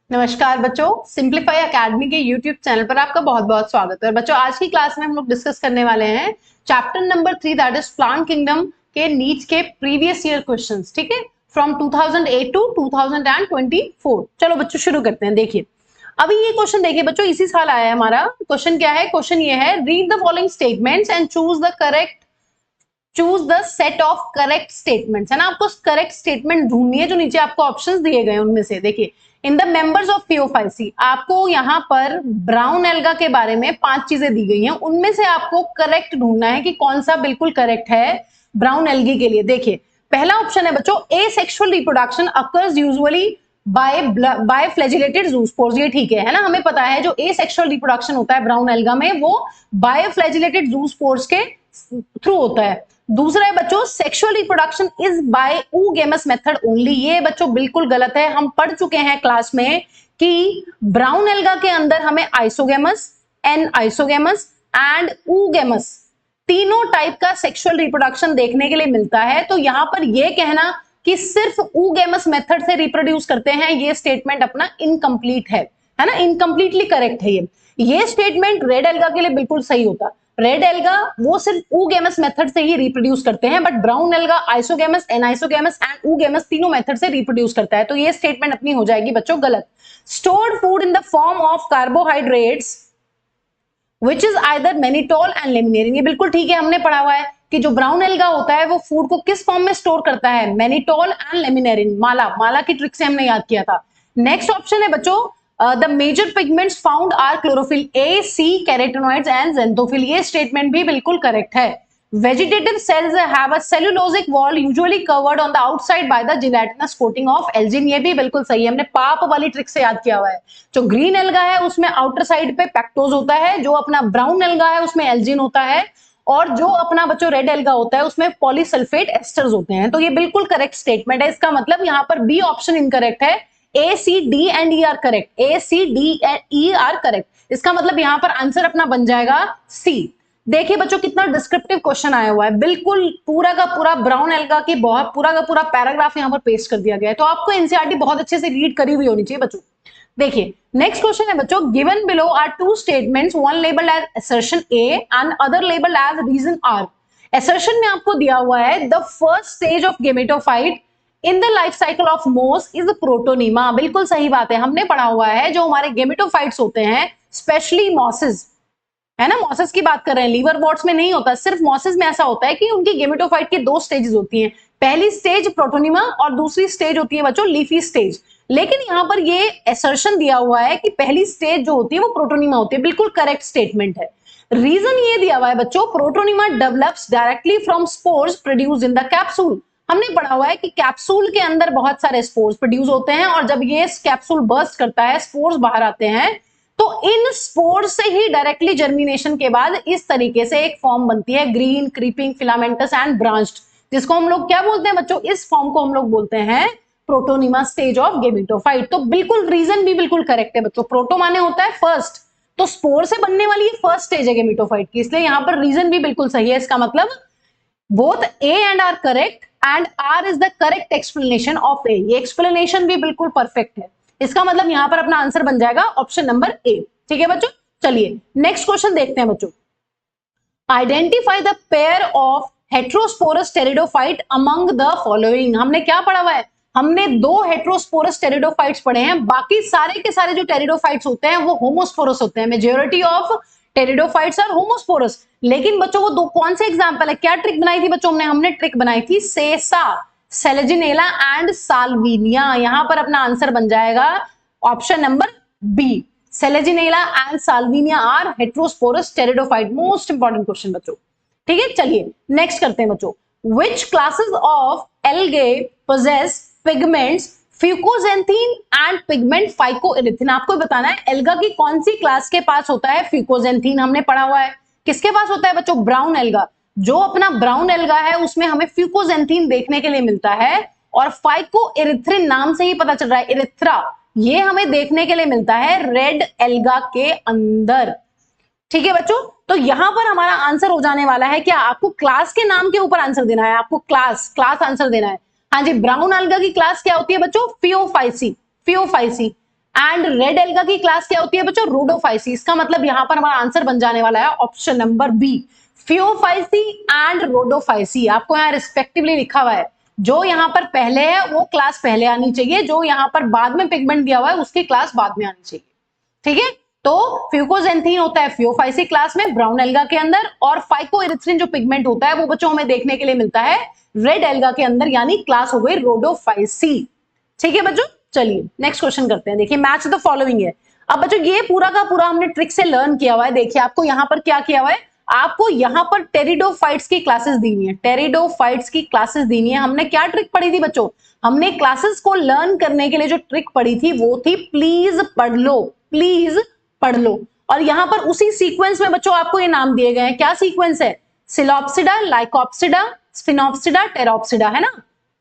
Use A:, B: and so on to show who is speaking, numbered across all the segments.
A: नमस्कार बच्चों, simplify academy के यूट्यूब चैनल पर आपका बहुत बहुत स्वागत है। बच्चों, आज की क्लास में हम लोग डिस्कस करने वाले हैं chapter number 3 that is plant kingdom के नीट के प्रीवियस ईयर क्वेश्चंस। ठीक है, फ्रॉम 2008 टू 2024। चलो बच्चों शुरू करते हैं। देखिए अभी ये क्वेश्चन देखिए बच्चों, इसी साल आया है हमारा। क्वेश्चन क्या है? क्वेश्चन ये है, read the following statements and choose the set of correct statements. है ना, आपको करेक्ट स्टेटमेंट ढूंढनी है जो नीचे आपको ऑप्शंस दिए गए उनमें से। देखिए, in the members of PO5C आपको यहाँ पर ब्राउन एल्गा के बारे में 5 चीजें दी गई हैं, उनमें से आपको करेक्ट ढूंढना है कि कौन सा बिल्कुल करेक्ट है ब्राउन एल्गी के लिए। देखिए पहला ऑप्शन है बच्चों, asexual reproduction occurs usually by flagellated zoospores. ये ठीक है ना, हमें पता है जो एसेक्सुअल रिप्रोडक्शन होता है ब्राउन एल्गा में वो बाय फ्लैजिलेटेड ज़ूस्पोर्स के थ्रू होता है। दूसरा है बच्चों, sexual reproduction is by oogamous method only. ये बच्चों बिल्कुल गलत है। हम पढ़ चुके हैं क्लास में कि ब्राउन एल्गा के अंदर हमें isogamous, anisogamous and oogamous तीनों टाइप का सेक्सुअल रिप्रोडक्शन देखने के लिए मिलता है। तो यहां पर यह कहना कि सिर्फ oogamous मेथड से रिप्रोड्यूस करते हैं, ये स्टेटमेंट अपना इनकम्प्लीट है ना, इनकम्प्लीटली करेक्ट है ये स्टेटमेंट रेड एल्गा के लिए बिल्कुल सही होता। रेड एल्गा वो सिर्फ oogamous मेथड से ही रिप्रोड्यूस करते हैं, but brown alga isogamous, anisogamous and oogamous तीनों मेथड से रिप्रोड्यूस करता है। तो ये स्टेटमेंट अपनी हो जाएगी बच्चों गलत। Stored food in the form of carbohydrates which is either mannitol and laminarin. ये बिल्कुल ठीक है, हमने पढ़ा हुआ है कि जो ब्राउन एल्गा होता है वो फूड को किस फॉर्म में स्टोर करता है? Mannitol and laminarin. माला की ट्रिक से हमने याद किया था। नेक्स्ट ऑप्शन है बच्चों, the major pigments found are chlorophyll a, c, carotenoids and xanthophyll. ये स्टेटमेंट भी बिल्कुल करेक्ट है। Vegetative cells have a cellulosic wall usually covered on the outside by the gelatinous coating of algin। ये भी बिल्कुल सही है, हमने पाप वाली ट्रिक से याद किया हुआ है। जो ग्रीन एल्गा है उसमें आउटर साइड पे पैक्टोज होता है, जो अपना ब्राउन एल्गा है उसमें एल्जिन होता है, और जो अपना बच्चों रेड एल्गा होता है उसमें पॉलीसल्फेट एस्टर्स होते हैं। तो ये बिल्कुल करेक्ट स्टेटमेंट है। इसका मतलब यहाँ पर बी ऑप्शन इनकरेक्ट है। A, C, D and E are correct. A, C, D and E are correct. इसका मतलब यहाँ पर आंसर अपना बन जाएगा सी। देखिए बच्चों कितना डिस्क्रिप्टिव क्वेश्चन आया हुआ है, बिल्कुल पूरा का पूरा ब्राउन एल्गा की बहुत पूरा का पूरा पैराग्राफ यहाँ पर पेस्ट कर दिया गया है। तो आपको एनसीईआरटी बहुत अच्छे से रीड करी हुई होनी चाहिए बच्चों। देखिए नेक्स्ट क्वेश्चन है बच्चों, given below are two statements, one labelled as assertion A and other labelled as reason R. Assertion में आपको दिया हुआ है the first stage of gametophyte in the life cycle of moss is protonema. बिल्कुल सही बात है, हमने पढ़ा हुआ है जो हमारे गेमेटोफाइट्स होते हैं, स्पेशली मॉसेस, है ना, मॉसेस की बात कर रहे हैं, लीवर वॉर्ट्स में नहीं होता। सिर्फ मॉसेस में ऐसा होता है कि उनकी गेमेटोफाइट की 2 स्टेजेस होती हैं, पहली स्टेज प्रोटोनिमा और दूसरी स्टेज होती है बच्चों लीफी स्टेज। लेकिन यहाँ पर ये असर्शन दिया हुआ है कि पहली स्टेज जो होती है वो प्रोटोनिमा होती है। बिल्कुल करेक्ट स्टेटमेंट है। रीजन ये दिया हुआ है बच्चों, protonema develops directly from spores produce in the capsule. हमने पढ़ा हुआ है कि कैप्सूल के अंदर बहुत सारे स्पोर्स प्रोड्यूस होते हैं, और जब ये कैप्सूल बर्स्ट करता है, स्पोर्स बाहर आते हैं, तो इन स्पोर से ही डायरेक्टली जर्मिनेशन के बाद इस तरीके से एक फॉर्म बनती है, green creeping filamentous and branched, जिसको हम लोग क्या बोलते हैं बच्चों? इस फॉर्म को हम लोग बोलते हैं प्रोटोनिमा स्टेज ऑफ गेमेटोफाइट। तो बिल्कुल रीजन भी बिल्कुल करेक्ट है बच्चों। प्रोटो माने होता है फर्स्ट, तो स्पोर से बनने वाली ये फर्स्ट स्टेज है गेमेटोफाइट की, इसलिए यहां पर रीजन भी बिल्कुल सही है। इसका मतलब both A and R correct and R is the correct explanation of A. ये एक्सप्लेनेशन भी बिल्कुल परफेक्ट है। इसका मतलब यहां पर अपना आंसर बन जाएगा ऑप्शन नंबर ए। ठीक है बच्चों, चलिए नेक्स्ट क्वेश्चन देखते हैं बच्चों। Identify the pair of heterosporous pteridophyte among the following. हमने क्या पढ़ा हुआ है? हमने 2 हेट्रोस्पोरस टेरिडोफाइट्स पढ़े हैं, बाकी सारे के सारे जो टेरिडोफाइट्स होते हैं वो होमोस्पोरस होते हैं। Majority of pteridophytes are homosporous. लेकिन बच्चों वो 2 कौन से एग्जांपल है? क्या ट्रिक बनाई थी बच्चों हमने ट्रिक बनाई थी सेसा, सेलेजिनेला एंड साल्विनिया। यहां पर अपना आंसर बन जाएगा option number B. Selaginella and salvinia are heterosporous pteridophyte. Most important question बच्चों। ठीक है, चलिए नेक्स्ट करते हैं बच्चों। Which classes of algae possess pigments fucoxanthin and pigment phycoerythrin. आपको बताना है एल्गा की कौन सी क्लास के पास होता है फ्यूकोजेंथीन। हमने पढ़ा हुआ है किसके पास होता है बच्चों? Brown alga. जो अपना ब्राउन एल्गा है उसमें हमें फ्यूकोजेंथीन देखने के लिए मिलता है, और फाइकोइरिथ्रिन नाम से ही पता चल रहा है, इरिथ्रा, ये हमें देखने के लिए मिलता है रेड एल्गा के अंदर। ठीक है बच्चों, तो यहां पर हमारा आंसर हो जाने वाला है क्या? आपको क्लास के नाम के ऊपर आंसर देना है, आपको क्लास आंसर देना है। हाँ जी, ब्राउन एल्गा की क्लास क्या होती है बच्चों? फियोफाइसी। एंड रेड एल्गा की क्लास क्या होती है बच्चों? रोडोफाइसी। इसका मतलब यहां पर हमारा आंसर बन जाने वाला है option number B, phaeophyceae and rhodophyceae. आपको यहाँ रिस्पेक्टिवली लिखा हुआ है, जो यहाँ पर पहले है वो क्लास पहले आनी चाहिए, जो यहाँ पर बाद में पिगमेंट दिया हुआ है उसकी क्लास बाद में आनी चाहिए। ठीक है, तो फ्यूकोजेंथीन होता है फियोफाइसी क्लास में ब्राउन एल्गा के अंदर, और फाइकोएरिथ्रिन जो पिगमेंट होता है वो बच्चों हमें देखने के लिए मिलता है रेड एल्गा के अंदर, यानी क्लास हो गई रोडोफाइसी। ठीक है बच्चों, चलिए नेक्स्ट क्वेश्चन करते हैं। देखिए मैच द फॉलोइंग है। अब बच्चों ये पूरा का पूरा हमने ट्रिक से लर्न किया हुआ है। देखिए आपको यहाँ पर क्या किया हुआ है, आपको यहाँ पर टेरिडोफाइट्स की क्लासेस दी हुई है, टेरिडोफाइट्स की क्लासेस दी हुई है। हमने क्या ट्रिक पढ़ी थी बच्चों? हमने क्लासेस को लर्न करने के लिए जो ट्रिक पढ़ी थी वो थी प्लीज पढ़ लो, प्लीज पढ़ लो। और यहां पर उसी सीक्वेंस में बच्चों आपको ये नाम दिए गए हैं। क्या सीक्वेंस है? सिलॉप्सिडा, लाइकोप्सिडा, स्फिनोप्सिडा, टेरोप्सिडा, है ना?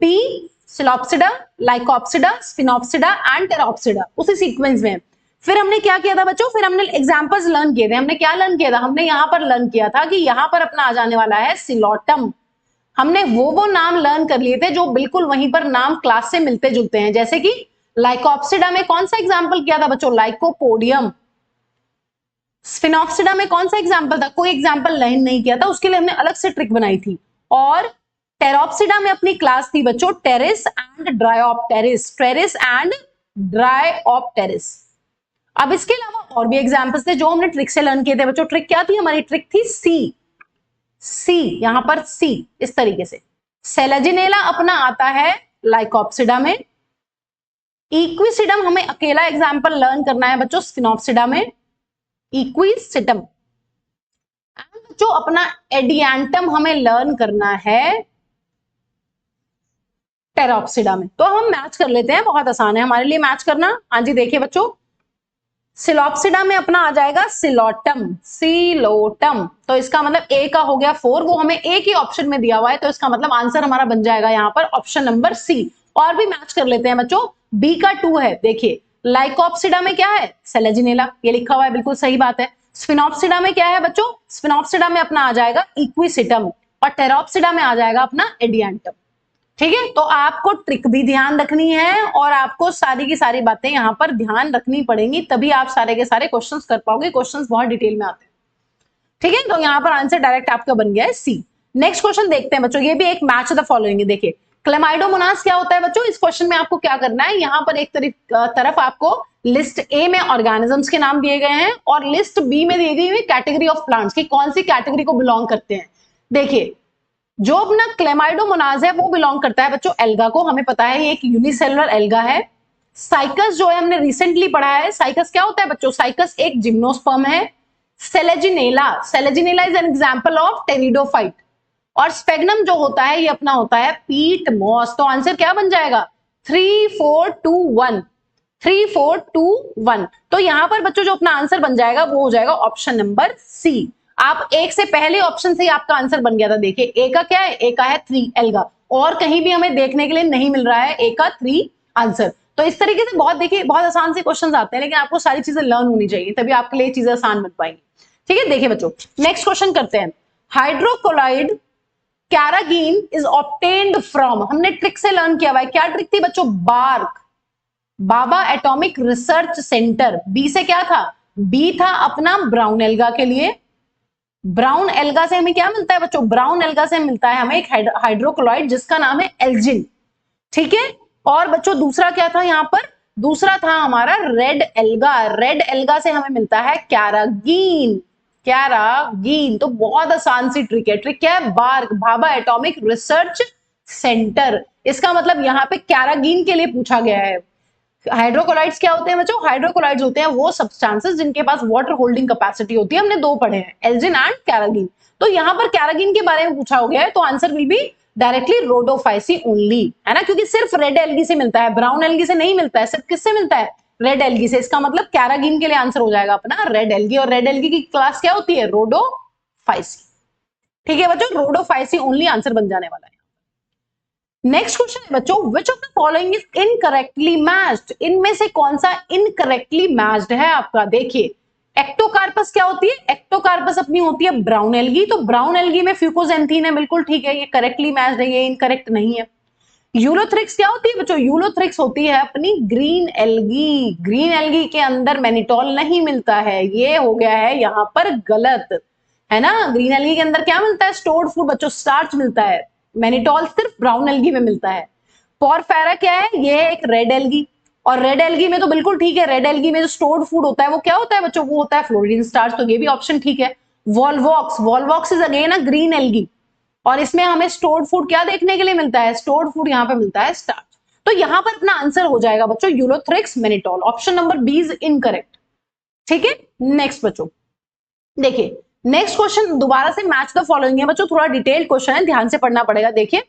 A: पी, सिलॉप्सिडा, लाइकोप्सिडा, स्फिनोप्सिडा एंड टेरोप्सिडा, उसी सीक्वेंस में। फिर हमने क्या किया था बच्चों? फिर हमने एग्जांपल्स लर्न किए थे। हमने क्या लर्न किया था? हमने यहां पर लर्न किया था कि यहां पर अपना आ जाने वाला है सिलोटम। हमने वो नाम लर्न कर लिए थे जो बिल्कुल वहीं पर नाम क्लास से मिलते जुलते हैं, जैसे कि लाइकोप्सिडा में कौन सा एग्जाम्पल किया था बच्चों? लाइकोपोडियम। स्फिनोप्सिडा में कौन सा एग्जाम्पल था? कोई एग्जाम्पल लर्न नहीं किया था, उसके लिए हमने अलग से ट्रिक बनाई थी। और टेरोप्सिडा में अपनी क्लास थी बच्चों pteris and dryopteris, pteris and dryopteris. अब इसके अलावा और भी एग्जाम्पल्स थे जो हमने ट्रिक से लर्न किए थे बच्चों। ट्रिक क्या थी हमारी? ट्रिक थी सी, सी, यहां पर सी इस तरीके से। सेलेजिनेला अपना आता है लाइकोप्सिडा में। इक्विसिडम हमें अकेला एग्जाम्पल लर्न करना है बच्चों स्फिनोप्सिडा में, इक्विसिटम। जो अपना एडियांटम हमें लर्न करना है टेरोप्सिडा में। तो हम मैच कर लेते हैं, बहुत आसान है हमारे लिए मैच करना। हाँ जी देखिए बच्चों, सिलॉप्सिडा में अपना आ जाएगा सिलोटम, सिलोटम। तो इसका मतलब ए का हो गया 4, वो हमें ए की ऑप्शन में दिया हुआ है, तो इसका मतलब आंसर हमारा बन जाएगा यहाँ पर ऑप्शन नंबर सी। और भी मैच कर लेते हैं बच्चों, बी का 2 है। देखिए लाइकोप्सिडा में क्या है? सेलेजिनेला, ये लिखा हुआ है, बिल्कुल सही बात है। स्फिनोप्सिडा में क्या है बच्चों? स्फिनोप्सिडा में अपना आ जाएगा इक्विसिटम, और टेरोप्सिडा में आ जाएगा अपना एडियांटम। ठीक है, तो आपको ट्रिक भी ध्यान रखनी है और आपको सारी की सारी बातें यहां पर ध्यान रखनी पड़ेंगी, तभी आप सारे के सारे क्वेश्चंस कर पाओगे। क्वेश्चंस बहुत डिटेल में आते हैं। ठीक है, तो यहां पर आंसर डायरेक्ट आपका बन गया है सी। नेक्स्ट क्वेश्चन देखते हैं बच्चों, ये भी एक मैच द फॉलोइंग है। देखिए क्लेमाइडोमोनास क्या होता है बच्चों? इस क्वेश्चन में आपको क्या करना है, यहां पर एक तरफ आपको लिस्ट ए में ऑर्गेनिजम्स के नाम दिए गए हैं और लिस्ट बी में दी गई कैटेगरी ऑफ प्लांट्स की कौन सी कैटेगरी को बिलोंग करते हैं। देखिए जो अपना क्लेमाइडोमोनाज है वो बिलोंग करता है बच्चों एल्गा को, हमें पता है ये एक यूनिसेलुलर एल्गा है। साइकस जो है हमने रिसेंटली पढ़ा है, साइकस क्या होता है बच्चों? साइकस एक जिम्नोस्पर्म है। Selaginella, Selaginella is an example of pteridophyte. और स्पेगनम जो होता है ये अपना होता है पीट मॉस। तो आंसर क्या बन जाएगा? 3 4 2 1, 3 4 2 1। तो यहां पर बच्चों जो अपना आंसर बन जाएगा वो हो जाएगा ऑप्शन नंबर सी। आप एक से पहले ऑप्शन से ही आपका आंसर बन गया था। देखिए ए का क्या है? ए का है 3 एल्गा, और कहीं भी हमें देखने के लिए नहीं मिल रहा है ए का 3 आंसर। तो इस तरीके से बहुत देखिए बहुत आसान से क्वेश्चंस आते हैं, लेकिन आपको सारी चीजें लर्न होनी चाहिए, तभी आपके लिए चीजें आसान बन पाएंगी। ठीक है, देखिए बच्चों नेक्स्ट क्वेश्चन करते हैं। हाइड्रोकोलाइड कैरागीन इज ऑब्टेन्ड फ्रॉम, हमने ट्रिक से लर्न किया हुआ है। क्या ट्रिक थी बच्चों? बार्क, बाबा एटॉमिक रिसर्च सेंटर। बी से क्या था? बी था अपना ब्राउन एल्गा के लिए। ब्राउन एल्गा से हमें क्या मिलता है बच्चों? ब्राउन एल्गा से मिलता है हमें एक हाइड्रोकोलाइड जिसका नाम है एल्जिन। ठीक है, और बच्चों दूसरा क्या था यहाँ पर? दूसरा था हमारा रेड एल्गा। रेड एल्गा से हमें मिलता है कैरागीन, कैरागीन। तो बहुत आसान सी ट्रिक है। ट्रिक क्या है? BARC, Bhabha atomic research centre. इसका मतलब यहाँ पे कैरागीन के लिए पूछा गया है। हाइड्रोकोलाइड्स क्या होते हैं बच्चों? हाइड्रोकोलाइड्स होते हैं वो सब्सटेंसेस जिनके पास वाटर होल्डिंग कैपेसिटी होती है। हमने दो पढ़े हैं, एल्जिन एंड कैरागीन। तो यहां पर कैरागीन के बारे में पूछा हो गया है, तो answer will be directly Rhodophyceae only, है ना, क्योंकि सिर्फ रेड एल्गी से मिलता है, ब्राउन एल्गी से नहीं मिलता है। सिर्फ किससे मिलता है? रेड एल्गी से। इसका मतलब कैरागीन के लिए आंसर हो जाएगा अपना रेड एल्गी, और रेड एल्गी की क्लास क्या होती है? रोडोफाइसी। ठीक है बच्चों, रोडोफाइसी ओनली आंसर बन जाने वाला है। नेक्स्ट क्वेश्चन है बच्चों, विच of the following is incorrectly matched? इनमें से कौन सा इनकरेक्टली मैच्ड है आपका? देखिए एक्टोकार्पस क्या होती है? एक्टोकार्पस अपनी होती है ब्राउन एल्गी, तो ब्राउन एल्गी में फ्यूकोजेंथीन है, बिल्कुल ठीक है, ये करेक्टली मैच्ड है, ये इनकरेक्ट नहीं है। यूलोथ्रिक्स क्या होती है बच्चों? यूलोथ्रिक्स होती है अपनी ग्रीन एल्गी। ग्रीन एल्गी के अंदर मैनिटोल नहीं मिलता है, ये हो गया है यहाँ पर गलत, है ना। ग्रीन एल्गी के अंदर क्या मिलता है? स्टोर्ड फूड बच्चों, स्टार्च मिलता है। मैनिटोल सिर्फ ब्राउन एल्गी में मिलता है। पोरफेरा क्या है? ये है एक रेड एल्गी, और रेड एल्गी में तो बिल्कुल ठीक है, रेड एल्गी में जो स्टोर्ड फूड होता है वो क्या होता है बच्चों? वो होता है फ्लोरीन स्टार्च, तो ये भी ऑप्शन ठीक है। Volvox, Volvox is again a green algae, और इसमें हमें स्टोर्ड फूड क्या देखने के लिए मिलता है? स्टोर्ड फूड यहाँ पे मिलता है स्टार्च। तो यहां पर अपना आंसर हो जाएगा बच्चों ulothrix mannitol, option number B is incorrect. ठीक है, नेक्स्ट बच्चों देखिए, नेक्स्ट क्वेश्चन दोबारा से मैच द फॉलोइंग है बच्चों, थोड़ा डिटेल्ड क्वेश्चन है, ध्यान से पढ़ना पड़ेगा। देखिए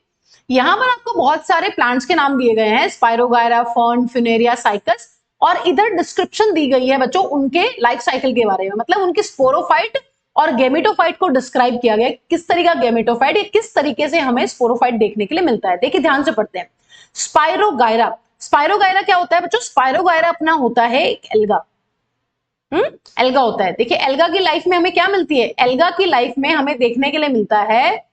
A: यहां पर आपको बहुत सारे प्लांट्स के नाम दिए गए हैं, स्पाइरोगायरा, फर्न, फ्यूनेरिया, साइकस, और इधर डिस्क्रिप्शन दी गई है बच्चों उनके लाइफ साइकिल के बारे में, मतलब उनके स्पोरोफाइट और गेमेटोफाइट को डिस्क्राइब किया गया, किस तरीके का गेमेटोफाइट, किस तरीके से हमें स्पोरोफाइट देखने के लिए मिलता है। देखिए ध्यान से पढ़ते हैं। स्पाइरोगायरा, स्पाइरोगायरा क्या होता है बच्चों? स्पाइरोगायरा अपना होता है एक एल्गा, एल्गा होता है। देखिए एल्गा की लाइफ में हमें क्या मिलती है? एल्गा की लाइफ में हमें देखने के लिए मिलता है,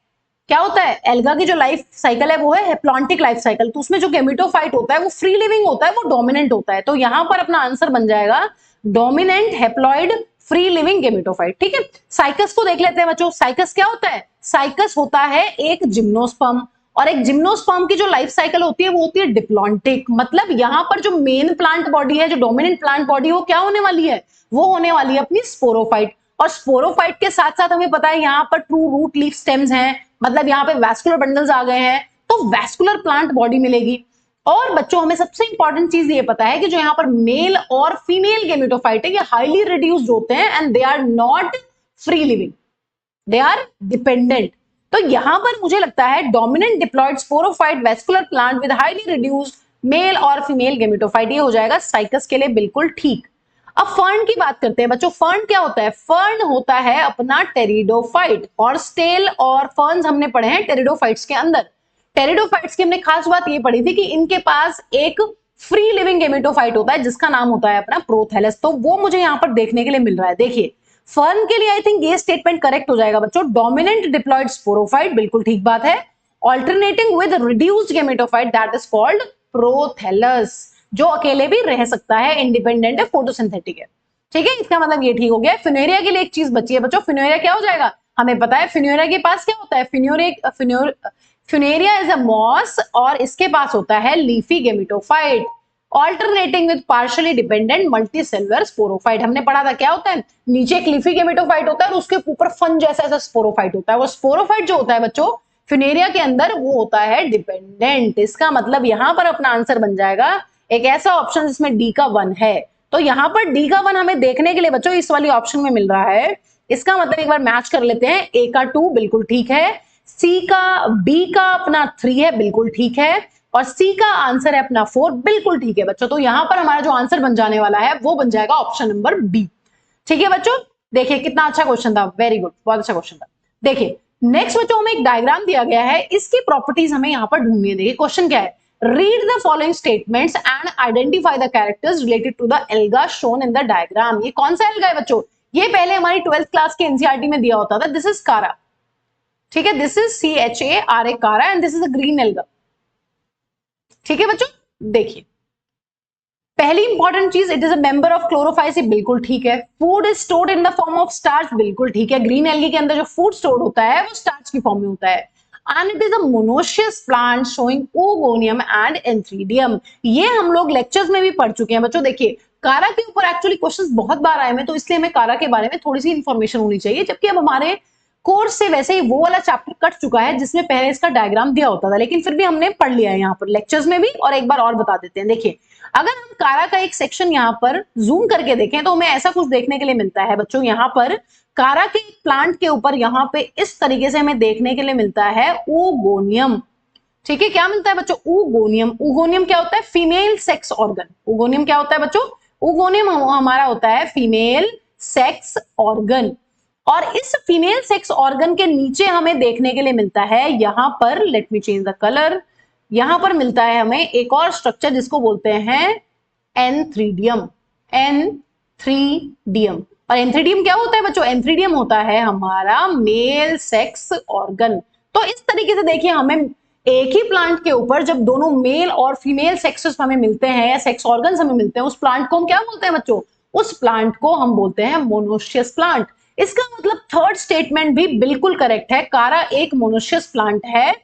A: क्या होता है? एल्गा की जो लाइफ साइकिल है वो है हेप्लॉन्टिक लाइफ साइकिल, तो उसमें जो गेमेटोफाइट होता है वो फ्री लिविंग होता है, वो डोमिनेंट होता है। तो यहां पर अपना आंसर बन जाएगा dominant haploid free living gametophyte. ठीक है, साइकस को देख लेते हैं बच्चों। साइकस क्या होता है? साइकस होता है एक जिम्नोस्पर्म, और एक जिम्नोस्पर्म की जो लाइफ साइकिल होती है वो होती है डिप्लॉन्टिक, मतलब यहां पर जो मेन प्लांट बॉडी है, जो डोमिनेंट प्लांट बॉडी, वो क्या होने वाली है? वो होने वाली है अपनी स्पोरोफाइट। और स्पोरोफाइट के साथ साथ हमें पता है यहाँ पर ट्रू रूट लीफ स्टेम्स हैं, मतलब यहाँ पे वैस्कुलर बंडल्स आ गए हैं, तो वैस्कुलर प्लांट बॉडी मिलेगी। और बच्चों हमें सबसे इंपॉर्टेंट चीज ये पता है कि जो यहाँ पर मेल और फीमेल गेमेटोफाइट है ये हाईली रिड्यूस्ड होते हैं and they are not free living, they are dependent. तो यहां पर मुझे लगता है dominant diploid sporophyte vascular plant with highly reduced male और फीमेल गेमेटोफाइट, ये हो जाएगा साइकस के लिए बिल्कुल ठीक। अब फर्न की बात करते हैं बच्चों। फर्न क्या होता है? फर्न होता है अपना टेरिडोफाइट, हॉर्सटेल और फर्न्स हमने पढ़े हैं टेरिडोफाइट्स के अंदर। टेरिडोफाइट्स की हमने खास बात ये पढ़ी थी कि इनके पास एक फ्री लिविंग गेमेटोफाइट होता है जिसका नाम होता है अपना प्रोथैलस, तो वो मुझे यहां पर देखने के लिए मिल रहा है। देखिए फर्न के लिए आई थिंक ये स्टेटमेंट करेक्ट हो जाएगा बच्चों, डोमिनेंट डिप्लॉयड स्पोरोफाइट, बिल्कुल ठीक बात है। Alternating with reduced gametophyte that is called prothallus, जो अकेले भी रह सकता है, इंडिपेंडेंट है, फोटोसिंथेटिक है। ठीक है, इसका मतलब ये ठीक हो गया। फिनेरिया के लिए एक चीज बची है बच्चों, फिनेरिया क्या हो जाएगा? हमें पता है फिनेरिया के पास क्या होता है, फिनेरिया इज अ मॉस, और इसके पास होता है leafy gametophyte alternating with partially dependent multicellular sporophyte. हमने पढ़ा था क्या होता है, नीचे एक लीफी गेमेटोफाइट होता है और उसके ऊपर फन जैसा ऐसा स्पोरोफाइट होता है। वो स्पोरोफाइट जो होता है बच्चों फिनेरिया के अंदर वो होता है डिपेंडेंट। इसका मतलब यहां पर अपना आंसर बन जाएगा एक ऐसा ऑप्शन जिसमें डी का 1 है। तो यहां पर डी का 1 हमें देखने के लिए बच्चों इस वाली ऑप्शन में मिल रहा है, इसका मतलब एक बार मैच कर लेते हैं। ए का 2 बिल्कुल ठीक है, सी का बी का अपना 3 है बिल्कुल ठीक है, और सी का आंसर है अपना 4 बिल्कुल ठीक है बच्चों। तो यहां पर हमारा जो आंसर बन जाने वाला है वो बन जाएगा ऑप्शन नंबर बी। ठीक है बच्चों, देखिए कितना अच्छा क्वेश्चन था, वेरी गुड, बहुत अच्छा क्वेश्चन था। देखिए नेक्स्ट बच्चों हमें एक डायग्राम दिया गया है, इसकी प्रॉपर्टीज हमें यहां पर ढूंढनी है। देखिए क्वेश्चन क्या है, read the following statements and identify the characters related to the alga shown in the diagram. ये कौन सा एल्गा है बच्चों? ये पहले हमारी 12th क्लास के एनसीईआरटी में दिया होता था। दिस इज कारा, ठीक है, दिस इज CHARA कारा and this is a green alga. ठीक है बच्चों, देखिए पहली इंपॉर्टेंट चीज, it is a member of Chlorophyceae, बिल्कुल ठीक है। Food is stored in the form of starch, बिल्कुल ठीक है। ग्रीन एल्गी के अंदर जो फूड स्टोर्ड होता है वो स्टार्च की फॉर्म में होता है। And it is a monoecious plant showing oogonium and antheridium. ये हम लोग लेक्चर्स में भी पढ़ चुके हैं बच्चों। देखिए कारा के ऊपर एक्चुअली क्वेश्चंस बहुत बार आए हैं, तो इसलिए हमें कारा के बारे में थोड़ी सी इंफॉर्मेशन होनी चाहिए, जबकि अब हमारे कोर्स से वैसे ही वो वाला चैप्टर कट चुका है जिसमें पहले इसका डायग्राम दिया होता था, लेकिन फिर भी हमने पढ़ लिया है यहाँ पर लेक्चर्स में भी, और एक बार और बता देते हैं। देखिए अगर हम कारा का एक सेक्शन यहाँ पर जूम करके देखें तो हमें ऐसा कुछ देखने के लिए मिलता है बच्चों। यहाँ पर कारा के प्लांट के ऊपर यहाँ पे इस तरीके से हमें देखने के लिए मिलता है ओगोनियम। ठीक है, क्या मिलता है बच्चों? ओगोनियम। ओगोनियम क्या होता है? Female sex organ. ओगोनियम क्या होता है बच्चों? ओगोनियम हमारा होता है फीमेल सेक्स ऑर्गन। और इस फीमेल सेक्स ऑर्गन के नीचे हमें देखने के लिए मिलता है यहाँ पर, let me change the colour, यहां पर मिलता है हमें एक और स्ट्रक्चर जिसको बोलते हैं एंथ्रीडियम। एंथ्रीडियम, और एंथ्रीडियम क्या होता है बच्चों? एंथ्रीडियम होता है हमारा मेल सेक्स ऑर्गन। तो इस तरीके से देखिए हमें एक ही प्लांट के ऊपर जब दोनों मेल और फीमेल सेक्सेस हमें मिलते हैं या सेक्स ऑर्गन्स हमें मिलते हैं, उस प्लांट को हम क्या बोलते हैं बच्चों? उस प्लांट को हम बोलते हैं मोनोशियस प्लांट। इसका मतलब थर्ड स्टेटमेंट भी बिल्कुल करेक्ट है। कारा एक मोनोशियस प्लांट है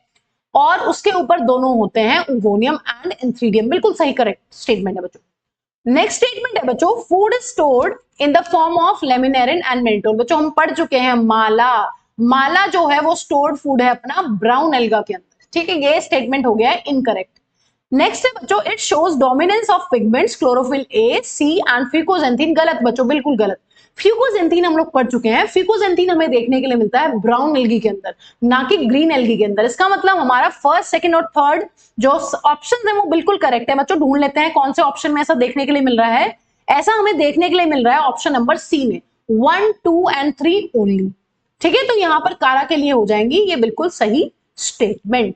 A: और उसके ऊपर दोनों होते हैं ओगोनियम एंड एंथ्रीडियम। बिल्कुल सही करेक्ट स्टेटमेंट है बच्चों। नेक्स्ट स्टेटमेंट है बच्चों, food stored in the form of laminarin and mannitol. बच्चों हम पढ़ चुके हैं माला, माला जो है वो स्टोर्ड फूड है अपना ब्राउन एल्गा के अंदर। ठीक है, ये स्टेटमेंट हो गया है इनकरेक्ट। नेक्स्ट है बच्चों, it shows dominance of pigments chlorophyll a, c and fucoxanthin. गलत बच्चों, बिल्कुल गलत। फिकोजेंथीन हम लोग पढ़ चुके हैं, फिकोजेंथीन हमें देखने के लिए मिलता है ब्राउन एल्गी के अंदर, ना कि ग्रीन एल्गी के अंदर। इसका मतलब हमारा फर्स्ट, सेकंड और थर्ड जो ऑप्शन है वो बिल्कुल करेक्ट है बच्चों। ढूंढ लेते हैं कौन से ऑप्शन में ऐसा देखने के लिए मिल रहा है। ऐसा हमें देखने के लिए मिल रहा है ऑप्शन नंबर सी में, 1, 2 एंड 3 ओनली। ठीक है, तो यहां पर कारा के लिए हो जाएंगी ये बिल्कुल सही स्टेटमेंट।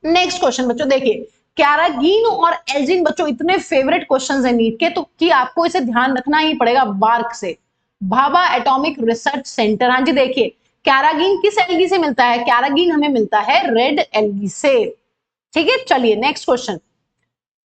A: नेक्स्ट क्वेश्चन बच्चों देखिए, कैरागीन और एल्जिन बच्चों इतने फेवरेट क्वेश्चंस हैं नीट के, तो कि आपको इसे ध्यान रखना ही पड़ेगा। बार्क से, भाभा एटॉमिक रिसर्च सेंटर। हाँ जी देखिए, कैरागीन किस एल्गी से मिलता है? कैरागीन हमें मिलता है रेड एल्गी से। ठीक है, चलिए next question.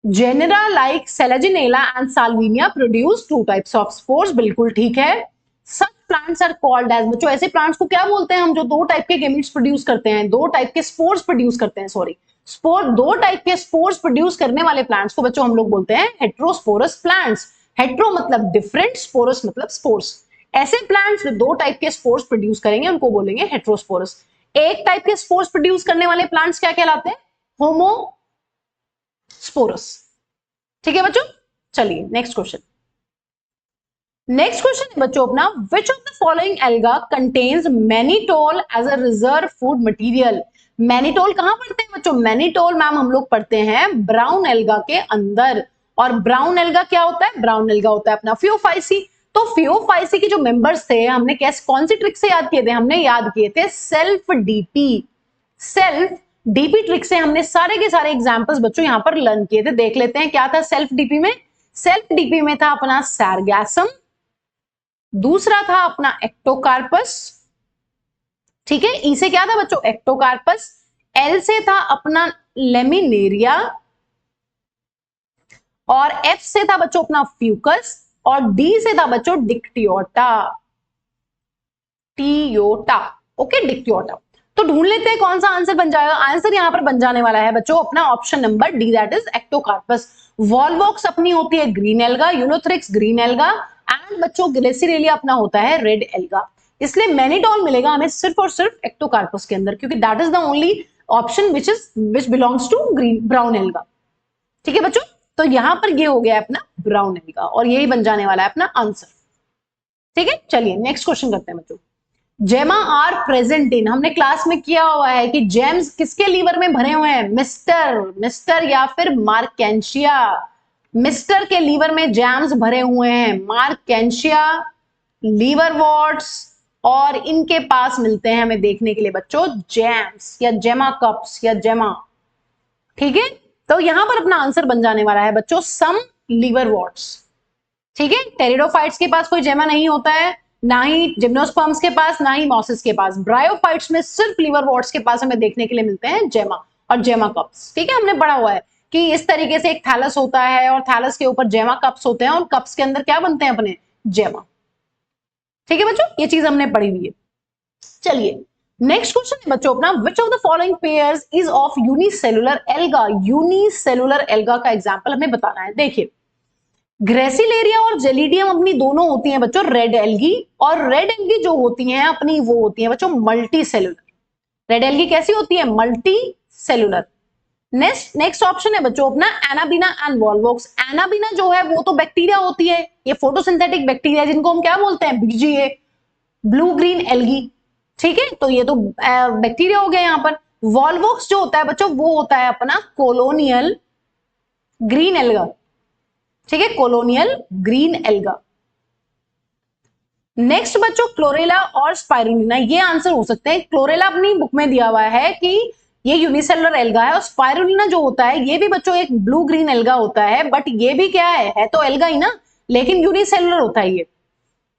A: Genera like selaginella and salvinia produce 2 types of spores. बिल्कुल ठीक है। Such plants are called as, बच्चों ऐसे प्लांट्स को क्या बोलते हैं हम जो 2 टाइप के गेमीट्स प्रोड्यूस करते हैं, 2 टाइप के स्पोर्स प्रोड्यूस करते हैं, सॉरी स्पोर, 2 टाइप के स्पोर्स प्रोड्यूस करने वाले प्लांट्स को बच्चों हम लोग बोलते हैं हेट्रोस्पोरस प्लांट्स। हेट्रो मतलब डिफरेंट, स्पोरस मतलब स्पोर्स। ऐसे प्लांट्स जो 2 टाइप के स्पोर्स प्रोड्यूस करेंगे उनको बोलेंगे हेट्रोस्पोरस। एक टाइप के स्पोर्स प्रोड्यूस करने वाले प्लांट्स क्या कहलाते हैं? होमोस्पोरस। ठीक है बच्चों, चलिए नेक्स्ट क्वेश्चन। नेक्स्ट क्वेश्चन है बच्चों अपना, which of the following alga contains mannitol as a reserve food material. Mannitol कहां पढ़ते हैं बच्चों? मैनिटोल मैम हम लोग पढ़ते हैं ब्राउन एल्गा के अंदर। और ब्राउन एल्गा क्या होता है? ब्राउन एल्गा होता है अपना फियोफाइसी। तो फियोफाइसी के जो मेंबर्स थे हमने कैसे, कौन सी ट्रिक से याद किए थे? हमने याद किए थे self DP. Self DP trick से हमने सारे के सारे एग्जांपल्स बच्चों यहां पर लर्न किए थे। देख लेते हैं क्या था सेल्फ डीपी में। सेल्फ डीपी में था अपना सैरगैसम, दूसरा था अपना एक्टोकार्पस। ठीक है, ई से क्या था बच्चों? एक्टोकार्पस। एल से था अपना लेमिनेरिया और एफ से था बच्चों अपना फ्यूकस और डी से था बच्चों डिक्टियोटा। Toyota, okay Dictyota. तो ढूंढ लेते हैं कौन सा आंसर बन जाएगा। आंसर यहां पर बन जाने वाला है बच्चों अपना option number D, that is ectocarpus. Volvox अपनी होती है green alga, ulothrix green alga and बच्चों ग्लेसिरेलिया अपना होता है रेड एल्गा। इसलिए मैनिटोल मिलेगा हमें सिर्फ और सिर्फ एक्टोकार्पस के अंदर, क्योंकि that is the only option which belongs to green brown alga. ठीक है बच्चों, तो यहां पर ये हो गया अपना ब्राउन एल्गा और यही बन जाने वाला है अपना आंसर। ठीक है, चलिए नेक्स्ट क्वेश्चन करते हैं बच्चों। जेमा आर प्रेजेंट इन, हमने क्लास में किया हुआ है कि जेम्स किसके लीवर में भरे हुए हैं? मिस्टर या फिर मार्केंशिया। मिस्टर के लीवर में जैम्स भरे हुए हैं, मार्केंशिया, लीवर वॉट्स और इनके पास मिलते हैं हमें देखने के लिए बच्चों जैम्स या जेमा कप्स या जेमा। ठीक है, तो यहां पर अपना आंसर बन जाने वाला है बच्चों सम लीवर वॉट्स। ठीक है, टेरिडोफाइट्स के पास कोई जेमा नहीं होता है, ना ही जिम्नोस्पर्म्स के पास, ना ही मॉसिस के पास। ब्रायोफाइट्स में सिर्फ लीवर वॉट्स के पास हमें देखने के लिए मिलते हैं जेमा और जेमा कप्स। ठीक है, हमने पढ़ा हुआ है कि इस तरीके से एक थैलस होता है और थैलस के ऊपर जेमा कप्स होते हैं और कप्स के अंदर क्या बनते हैं अपने? जेमा। ठीक है बच्चों, ये चीज हमने पढ़ी हुई है। चलिए नेक्स्ट क्वेश्चन है बच्चों अपना, which of the following pairs is of unicellular alga. Unicellular alga का एग्जांपल हमें बताना है। देखिए, ग्रेसिलेरिया और जेलिडियम अपनी दोनों होती हैं बच्चों रेड एल्गी, और रेड एल्गी जो होती हैं अपनी वो होती हैं बच्चों मल्टी सेलुलर। रेड एल्गी कैसी होती है? Multi cellular. नेक्स्ट ऑप्शन है बच्चों अपना एनाबीना एंड वॉल्वॉक्स। एनाबीना जो है वो तो बैक्टीरिया होती है, ये फोटोसिंथेटिक बैक्टीरिया जिनको हम क्या बोलते हैं? BGA, blue green algae. ठीक है, तो ये तो बैक्टीरिया हो गया यहां पर। वॉल्वॉक्स जो होता है बच्चों वो होता है अपना कोलोनियल ग्रीन एल्गा। ठीक है, कोलोनियल ग्रीन एल्गा। नेक्स्ट बच्चों क्लोरेला और स्पाइरुलिना, ये आंसर हो सकते हैं। क्लोरेला अपनी बुक में दिया हुआ है कि ये यूनिसेलुलर एल्गा है और स्पाइरुलिना जो होता है ये भी बच्चों एक ब्लू ग्रीन एल्गा होता है, बट ये भी क्या है तो एल्गा ही ना, लेकिन यूनिसेलुलर होता है ये।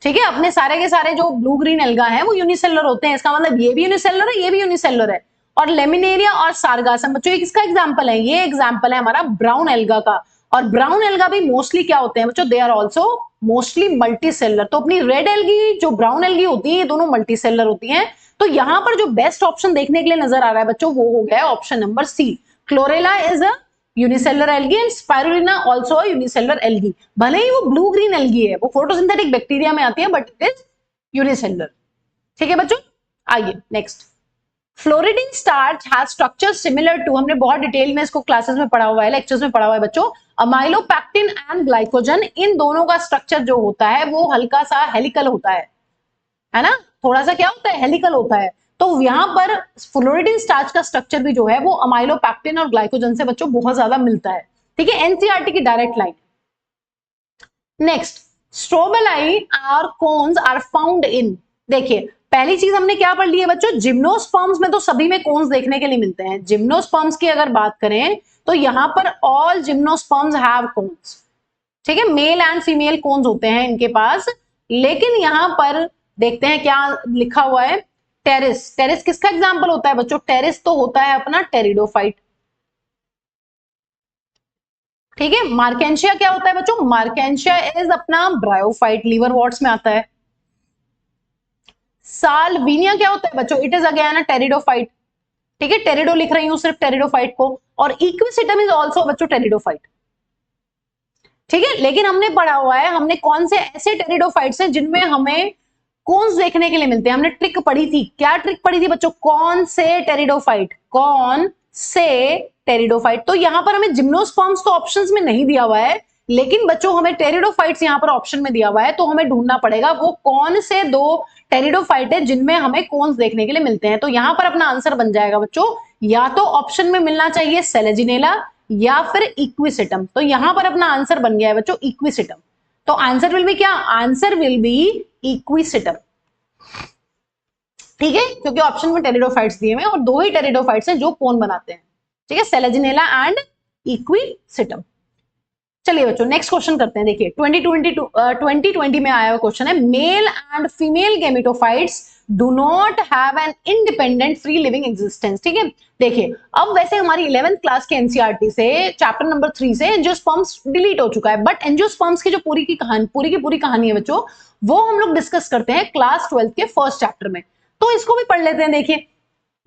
A: ठीक है, अपने सारे के सारे जो ब्लू ग्रीन एल्गा है वो यूनिसेलुलर होते हैं, इसका मतलब ये भी यूनिसेलुलर है, ये भी यूनिसेलुलर है। और लेमिनेरिया और सार्गासम बच्चों ये किसका एग्जाम्पल है, ये एग्जाम्पल है हमारा ब्राउन एल्गा का। और ब्राउन एल्गा भी मोस्टली क्या होते हैं बच्चों, they are also mostly multicellular. तो अपनी रेड एल्गी जो ब्राउन एल्गी होती है ये दोनों मल्टी सेलर होती हैं। तो यहां पर जो बेस्ट ऑप्शन देखने के लिए नजर आ रहा है बच्चों वो हो गया है option number C, chlorella is a unicellular algae and spirulina also a unicellular algae. भले ही वो ब्लू ग्रीन एल्गी है, वो फोटोसिंथेटिक बैक्टीरिया में आती है, बट इट इज यूनिसेलर। ठीक है बच्चों, आइए next. Florideen starch has structure similar to, हमने बहुत डिटेल में इसको क्लासेस में पढ़ा हुआ है, लेक्चर्स में पढ़ा हुआ है बच्चों, अमाइलोपैक्टिन एंड ग्लाइकोजन। इन दोनों का स्ट्रक्चर जो होता है वो हल्का सा हेलिकल होता है ना, थोड़ा सा क्या होता है, हेलिकल होता है। तो यहां पर फ्लोरिडीन स्टार्च का स्ट्रक्चर भी जो है वो अमाइलोपैक्टिन और ग्लाइकोजन से बच्चों बहुत ज्यादा मिलता है। ठीक है, एनसीईआरटी की डायरेक्ट लाइन। नेक्स्ट, स्ट्रोबेलाई और कोन्स आर फाउंड इन, देखिए पहली चीज हमने क्या पढ़ ली है बच्चों, जिम्नोस्पर्म्स में तो सभी में कोन्स देखने के लिए मिलते हैं। जिम्नोस्पर्म्स की अगर बात करें तो यहां पर ऑल जिम्नोस्पर्म्स हैव कोन्स। ठीक है, मेल एंड फीमेल कोन्स होते हैं इनके पास। लेकिन यहां पर देखते हैं क्या लिखा हुआ है, टेरिस। टेरिस किसका एग्जाम्पल होता है बच्चों, टेरिस तो होता है अपना टेरिडोफाइट। ठीक है, मार्केंशिया क्या होता है बच्चों, मार्केंशिया इज अपना ब्रायोफाइट, लीवर वॉर्ट्स में आता है। साल्विनिया क्या होता है बच्चों, it is again a pteridophyte. ठीक है, टेरिडो लिख रही हूं सिर्फ टेरिडोफाइट को। और इक्विसिटम इज ऑल्सो बच्चों टेरिडोफाइट। ठीक है, लेकिन हमने पढ़ा हुआ है, हमने कौन से ऐसे टेरिडोफाइट्स हैं जिनमें हमें कोन्स देखने के लिए मिलते हैं। हमने ट्रिक पढ़ी थी, क्या ट्रिक पढ़ी थी बच्चों, कौन से टेरिडोफाइट, कौन से टेरिडोफाइट। तो यहां पर हमें जिम्नोस्पर्म्स तो ऑप्शंस में नहीं दिया हुआ है, लेकिन बच्चों हमें टेरिडोफाइट्स यहां पर ऑप्शन में दिया हुआ है। तो हमें ढूंढना पड़ेगा वो कौन से दो टेरिडोफाइट है जिनमें हमें कोन्स देखने के लिए मिलते हैं। तो यहां पर अपना आंसर बन जाएगा बच्चों, या तो ऑप्शन में मिलना चाहिए सेलेजिनेला या फिर इक्विसिटम। तो यहां पर अपना आंसर बन गया है बच्चों इक्विसिटम। तो आंसर विल बी क्या, आंसर विल बी इक्विसिटम। ठीक है, क्योंकि ऑप्शन में टेरिडोफाइट्स दिए हुए हैं और दो ही टेरिडोफाइट्स हैं जो कोन बनाते हैं। ठीक है, सेलेजिनेला एंड इक्विसिटम। चलिए बच्चों नेक्स्ट क्वेश्चन करते हैं। देखिए 2020 में आया हुआ क्वेश्चन है, male and female gametophytes do not have an independent free living existence. ठीक है, देखिए अब वैसे हमारी 11th क्लास के एनसीईआरटी से चैप्टर नंबर 3 से एंजियोस्पर्म्स डिलीट हो चुका है, बट एंजियोस्पर्म्स की जो पूरी की पूरी कहानी है बच्चों, वो हम लोग डिस्कस करते हैं क्लास 12 के फर्स्ट चैप्टर में। तो इसको भी पढ़ लेते हैं। देखिए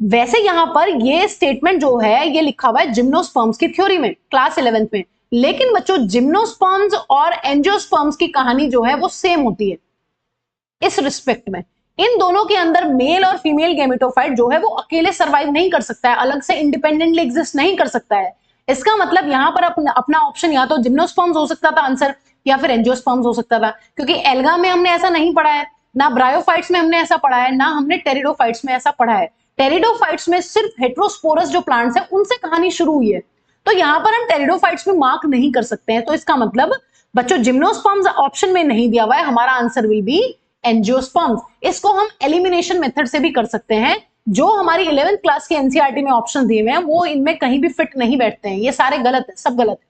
A: वैसे यहां पर ये स्टेटमेंट जो है ये लिखा हुआ है जिम्नोस्पर्म्स की थ्योरी में क्लास 11th में, लेकिन बच्चों जिम्नोस्पर्म्स और एंजियोस्पर्म्स की कहानी जो है वो सेम होती है इस रिस्पेक्ट में। इन दोनों के अंदर मेल और फीमेल गेमेटोफाइट जो है वो अकेले सर्वाइव नहीं कर सकता है, अलग से इंडिपेंडेंटली एग्जिस्ट नहीं कर सकता है। इसका मतलब यहां पर अपना ऑप्शन या तो जिम्नोस्पर्म्स हो सकता था आंसर, या फिर एंजियोस्पर्म्स हो सकता था, क्योंकि एल्गा में हमने ऐसा नहीं पढ़ा है, ना ब्रायोफाइट्स में हमने ऐसा पढ़ा है, ना हमने टेरिडोफाइट्स में ऐसा पढ़ा है। टेरिडोफाइट्स में सिर्फ हेट्रोस्पोरस जो प्लांट्स है उनसे कहानी शुरू हुई है, तो यहां पर हम टेरिडोफाइट्स में मार्क नहीं कर सकते हैं। तो इसका मतलब बच्चों जिम्नोस्पर्म्स ऑप्शन में नहीं दिया हुआ है, हमारा आंसर विल बी एंजियोस्पर्म्स। इसको हम एलिमिनेशन मेथड से भी कर सकते हैं, जो हमारी 11th क्लास के एनसीईआरटी में ऑप्शन दिए हुए हैं वो इनमें कहीं भी फिट नहीं बैठते हैं, ये सारे गलत है, सब गलत है।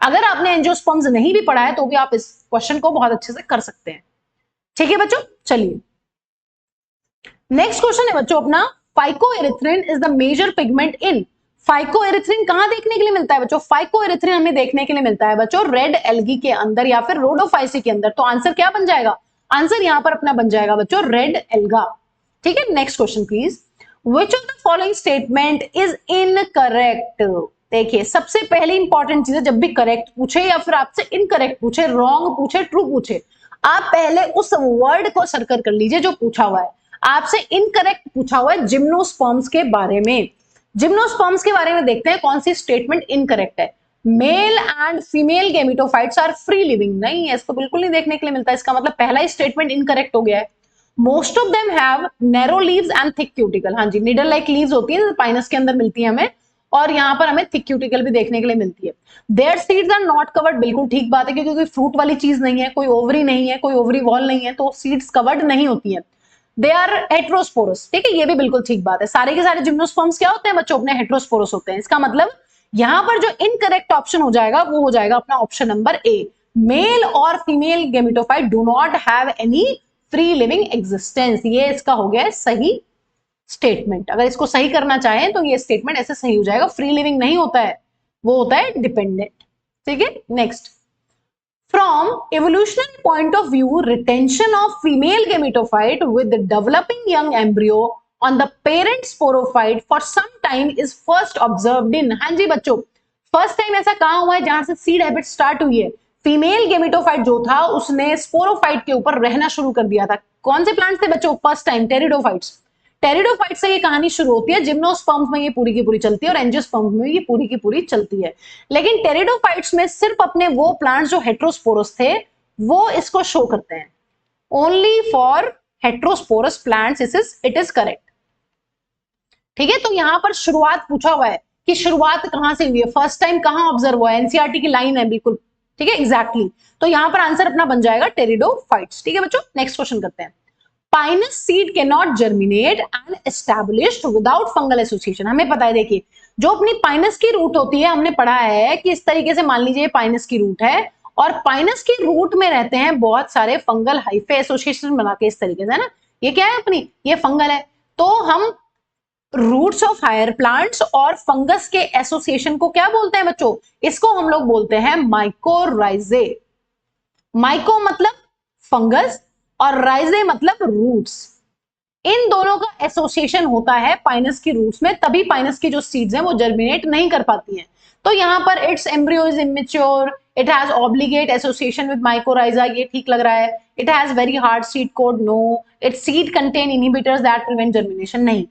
A: अगर आपने एंजियोस्पर्म्स नहीं भी पढ़ा है तो भी आप इस क्वेश्चन को बहुत अच्छे से कर सकते हैं। ठीक है बच्चों, चलिए नेक्स्ट क्वेश्चन है बच्चों अपना, phycoerythrin is the major pigment in. Phycoerythrin कहां देखने के लिए मिलता है बच्चों, फाइकोएरिथ्रिन हमें देखने के लिए मिलता है बच्चों रेड एल्गी के अंदर या फिर रोडोफाइसी के अंदर। तो आंसर क्या बन जाएगा, आंसर यहां पर अपना बन जाएगा बच्चों रेड एल्गा। ठीक है, next question please, which of the following statement is incorrect. देखिए सबसे पहली इंपॉर्टेंट चीज है, जब भी करेक्ट पूछे या फिर आपसे इनकरेक्ट पूछे, रॉन्ग पूछे, ट्रू पूछे, आप पहले उस वर्ड को सर्कल कर लीजिए जो पूछा हुआ है। आपसे इनकरेक्ट पूछा हुआ है जिम्नोस्पर्म्स के बारे में। जिम्नोस्पर्म्स के बारे में देखते हैं कौन सी स्टेटमेंट इनकरेक्ट है। Male and female gametophytes are free living, नहीं है, इसको बिल्कुल नहीं देखने के लिए मिलता है, इसका मतलब पहला ही स्टेटमेंट इनकरेक्ट हो गया है। Most of them have narrow leaves and thick cuticle, हाँ जी निडल लाइक लीव्स होती है, पाइनस के अंदर मिलती है हमें, और यहाँ पर हमें थिक क्यूटिकल भी देखने के लिए मिलती है। Their seeds are not covered, बिल्कुल ठीक बात है, क्योंकि कोई फ्रूट वाली चीज नहीं है, कोई ओवरी नहीं है, कोई ओवरी वॉल नहीं है, तो सीड्स कवर्ड नहीं होती है। दे आर हेट्रोस्पोरस, ठीक है, ये भी बिल्कुल ठीक बात है। सारे के सारे जिम्नोस्पर्म्स क्या होते हैं बच्चों, अपने हेट्रोस्पोरस होते हैं। इसका मतलब यहां पर जो इनकरेक्ट ऑप्शन हो जाएगा वो हो जाएगा अपना ऑप्शन नंबर ए, मेल और female gametophyte do not have any free living existence. ये इसका हो गया सही स्टेटमेंट। अगर इसको सही करना चाहें तो ये स्टेटमेंट ऐसे सही हो जाएगा, फ्री लिविंग नहीं होता है, वो होता है डिपेंडेंट। ठीक है, next, from evolutionary point of view, retention of female gametophyte with the developing young embryo on the parent sporophyte for some time is first observed in, हाँ जी बच्चों, फर्स्ट टाइम ऐसा कहां हुआ है जहां से सीड हैबिट स्टार्ट हुई है? फीमेल गेमेटोफाइट जो था उसने स्पोरोफाइट के ऊपर रहना शुरू कर दिया था। कौन से प्लांट थे बच्चों? First time pteridophytes. टेरिडोफाइट से ये कहानी शुरू होती है, जिम्नोस्पर्म्स में ये पूरी की पूरी चलती है और एंजियोस्पर्म्स में ये पूरी की पूरी चलती है। लेकिन टेरिडोफाइट्स में सिर्फ अपने वो प्लांट्स जो हेट्रोस्पोरस थे वो इसको शो करते हैं। Only for heterosporous plants it is correct. ठीक है, तो यहां पर शुरुआत पूछा हुआ है कि शुरुआत कहां से हुई है, फर्स्ट टाइम कहां ऑब्जर्व हुआ है, एनसीईआरटी की लाइन है बिल्कुल। ठीक है, एग्जैक्टली तो यहां पर आंसर अपना बन जाएगा टेरिडोफाइट्स। ठीक है बच्चों, नेक्स्ट क्वेश्चन करते हैं। Pinus seed can not germinate and established without fungal association. हमें पता है, देखिए जो अपनी पाइनस की रूट होती है, हमने पढ़ा है कि इस तरीके से मान लीजिए पाइनस की रूट है और पाइनस की रूट में रहते हैं बहुत सारे फंगल हाइफे एसोसिएशन बना के, इस तरीके से है ना। ये क्या है अपनी, ये फंगल है। तो हम रूट्स ऑफ हायर प्लांट्स और फंगस के एसोसिएशन को क्या बोलते हैं बच्चों? इसको हम लोग बोलते हैं माइकोराइजे। माइको मतलब फंगस और राइजे मतलब रूट्स। इन दोनों का एसोसिएशन होता है पाइनस की रूट्स में, तभी पाइनस की जो सीड्स हैं वो जर्मिनेट नहीं कर पाती हैं। तो यहां पर its embryo is immature, it has obligate association with mycorrhiza, ये ठीक लग रहा है। It has very hard seed coat, no. Its seed contain inhibitors that prevent germination, नहीं।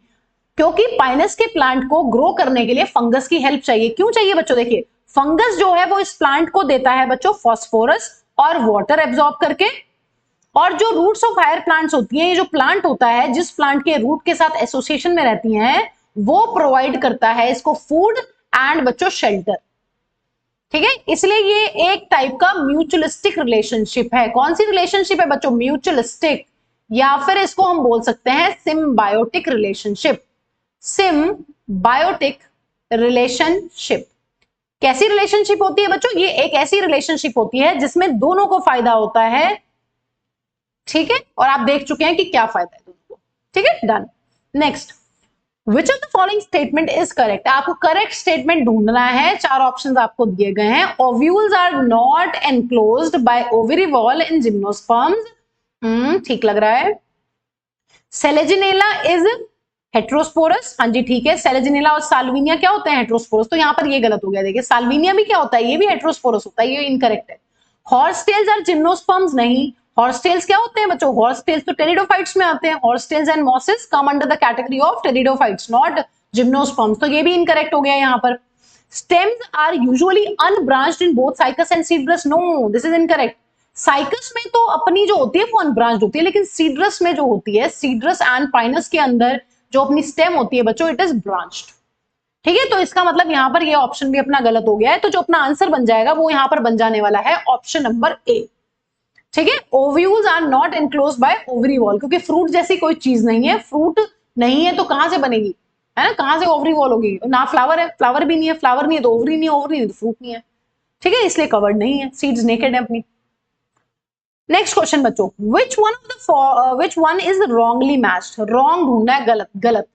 A: क्योंकि पाइनस के प्लांट को ग्रो करने के लिए फंगस की हेल्प चाहिए। क्यों चाहिए बच्चों? देखिए फंगस जो है वो इस प्लांट को देता है बच्चों फॉस्फोरस और वाटर एब्जॉर्ब करके, और जो रूट्स ऑफ हायर प्लांट्स होती हैं, ये जो प्लांट होता है जिस प्लांट के रूट के साथ एसोसिएशन में रहती हैं, वो प्रोवाइड करता है इसको फूड एंड बच्चों शेल्टर। ठीक है, इसलिए ये एक टाइप का म्यूचुअलिस्टिक रिलेशनशिप है। कौन सी रिलेशनशिप है बच्चों? म्यूचुअलिस्टिक, या फिर इसको हम बोल सकते हैं सिम्बायोटिक रिलेशनशिप। सिम्बायोटिक रिलेशनशिप कैसी रिलेशनशिप होती है बच्चों? ये एक ऐसी रिलेशनशिप होती है जिसमें दोनों को फायदा होता है। ठीक है, और आप देख चुके हैं कि क्या फायदा है दोनों को। ठीक है, done. Next, which of the following statement is correct? आपको करेक्ट स्टेटमेंट ढूंढना है। चार ऑप्शंस आपको दिए गए हैं। Ovules are not enclosed by ovary wall in gymnosperms, ठीक लग रहा है। सेलेजिनेला इज हेट्रोस्पोरस, हाँ जी ठीक है। सेलेजिनेला और साल्विनिया क्या होते हैं? हेट्रोस्पोरस। तो यहां पर ये गलत हो गया। देखिए साल्विनिया भी क्या होता है? ये भी हेट्रोस्पोरस होता है, ये इनकरेक्ट है। हॉर्सटेल्स आर जिम्नोस्पर्म्स, नहीं। हॉर्सटेल्स क्या होते हैं बच्चों? हॉर्सटेल्स तो टेरिडोफाइट्स में आते हैं। Horsetails and mosses come under the category of pteridophytes, not gymnosperms. तो ये भी इनकरेक्ट हो गया यहाँ पर। Stems are usually unbranched in both cycas and cedrus, no, this is incorrect. Cycas में तो अपनी जो होती है वो अनब्रांच्ड होती है, लेकिन सीडरस में जो होती है, सीडरस एंड पाइनस के अंदर जो अपनी स्टेम होती है बच्चों, इट इज ब्रांच्ड। ठीक है, तो इसका मतलब यहां पर ये ऑप्शन भी अपना गलत हो गया है। तो जो अपना आंसर बन जाएगा वो यहां पर बन जाने वाला है ऑप्शन नंबर ए। ठीक है, ovules are not enclosed by ovary wall, क्योंकि फ्रूट जैसी कोई चीज नहीं है। फ्रूट नहीं है तो कहां से बनेगी, है ना? कहां से ओवरी वॉल होगी? ना फ्लावर है, फ्लावर भी नहीं है, फ्लावर नहीं है तो ओवरी नहीं है, ओवरी नहीं तो फ्रूट नहीं है। ठीक है, इसलिए कवर्ड नहीं है, सीड्स नेकेड है अपनी। नेक्स्ट क्वेश्चन बच्चों, which one is wrongly matched? Wrong ढूंढना है, गलत। गलत।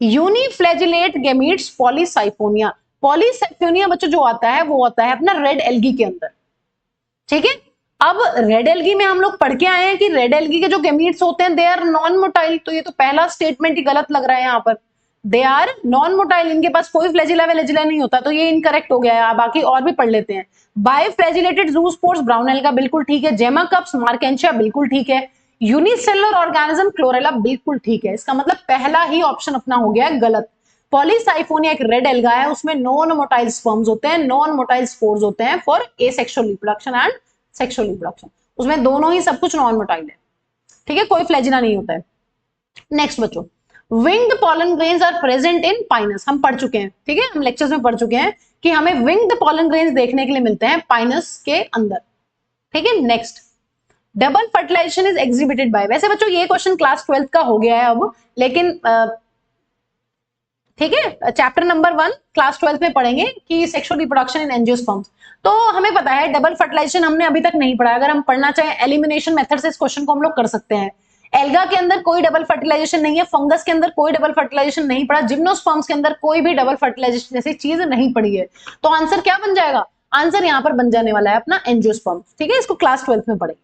A: यूनिफ्लैजिलेट गैमीट्स पॉलीसाइफोनिया। पॉलीसाइफोनिया बच्चों जो आता है वो आता है अपना रेड एल्गी के अंदर। ठीक है, अब रेड एल्गी में हम लोग पढ़ के आए हैं कि रेड एल्गी के जो गैमीट्स होते हैं दे आर नॉन मोटाइल। तो ये तो पहला स्टेटमेंट ही गलत लग रहा है यहाँ पर। दे आर नॉन मोटाइल, इनके पास कोई फ्लैजिला वेलेजिला नहीं होता, तो ये इनकरेक्ट हो गया है। बाकी और भी पढ़ लेते हैं। बाइफ्लैजिलेटेड जूस्पोर्स ब्राउन एल्गा बिल्कुल ठीक है। जेमाकप्स मार्केंशिया बिल्कुल ठीक है। यूनिसेलुलर ऑर्गेनिज्म क्लोरेला बिल्कुल ठीक है। इसका मतलब पहला ही ऑप्शन अपना हो गया है गलत। पॉलीसाइफोनिया एक रेड एल्गा है, उसमें नॉन मोटाइल स्पर्म्स होते हैं, नॉन मोटाइल स्पोर्स होते हैं for asexual reproduction and sexual reproduction. उसमें दोनों ही सब कुछ नॉन मोटाइल है। ठीक है, कोई फ्लैजिला नहीं होता है। नेक्स्ट बच्चों, winged pollen grains are present in pinus, हम पढ़ चुके हैं। ठीक है, हम लेक्चर्स में पढ़ चुके हैं कि हमें विंग्ड पॉलन ग्रेन्स देखने के लिए मिलते हैं पाइनस के अंदर। ठीक है, next, double fertilization is exhibited by. वैसे बच्चों ये क्वेश्चन क्लास 12th का हो गया है अब, लेकिन ठीक है, चैप्टर नंबर 1 क्लास 12th में पढ़ेंगे कि सेक्सुअल रिप्रोडक्शन इन एंजियोस्पर्म्स। तो हमें पता है डबल फर्टिलाइजेशन हमने अभी तक नहीं पढ़ा। अगर हम पढ़ना चाहें एलिमिनेशन मेथड से इस क्वेश्चन को हम लोग कर सकते हैं। एल्गा के अंदर कोई डबल फर्टिलाइजेशन नहीं है, फंगस के अंदर कोई डबल फर्टिलाइजेशन नहीं पड़ा, जिम्नोस्पर्म्स के अंदर कोई भी डबल फर्टिलाइजेशन जैसी चीज नहीं पड़ी है। तो आंसर क्या बन जाएगा? आंसर यहां पर बन जाने वाला है अपना एंजियोस्पर्म। ठीक है, इसको क्लास 12th में पढ़ेंगे।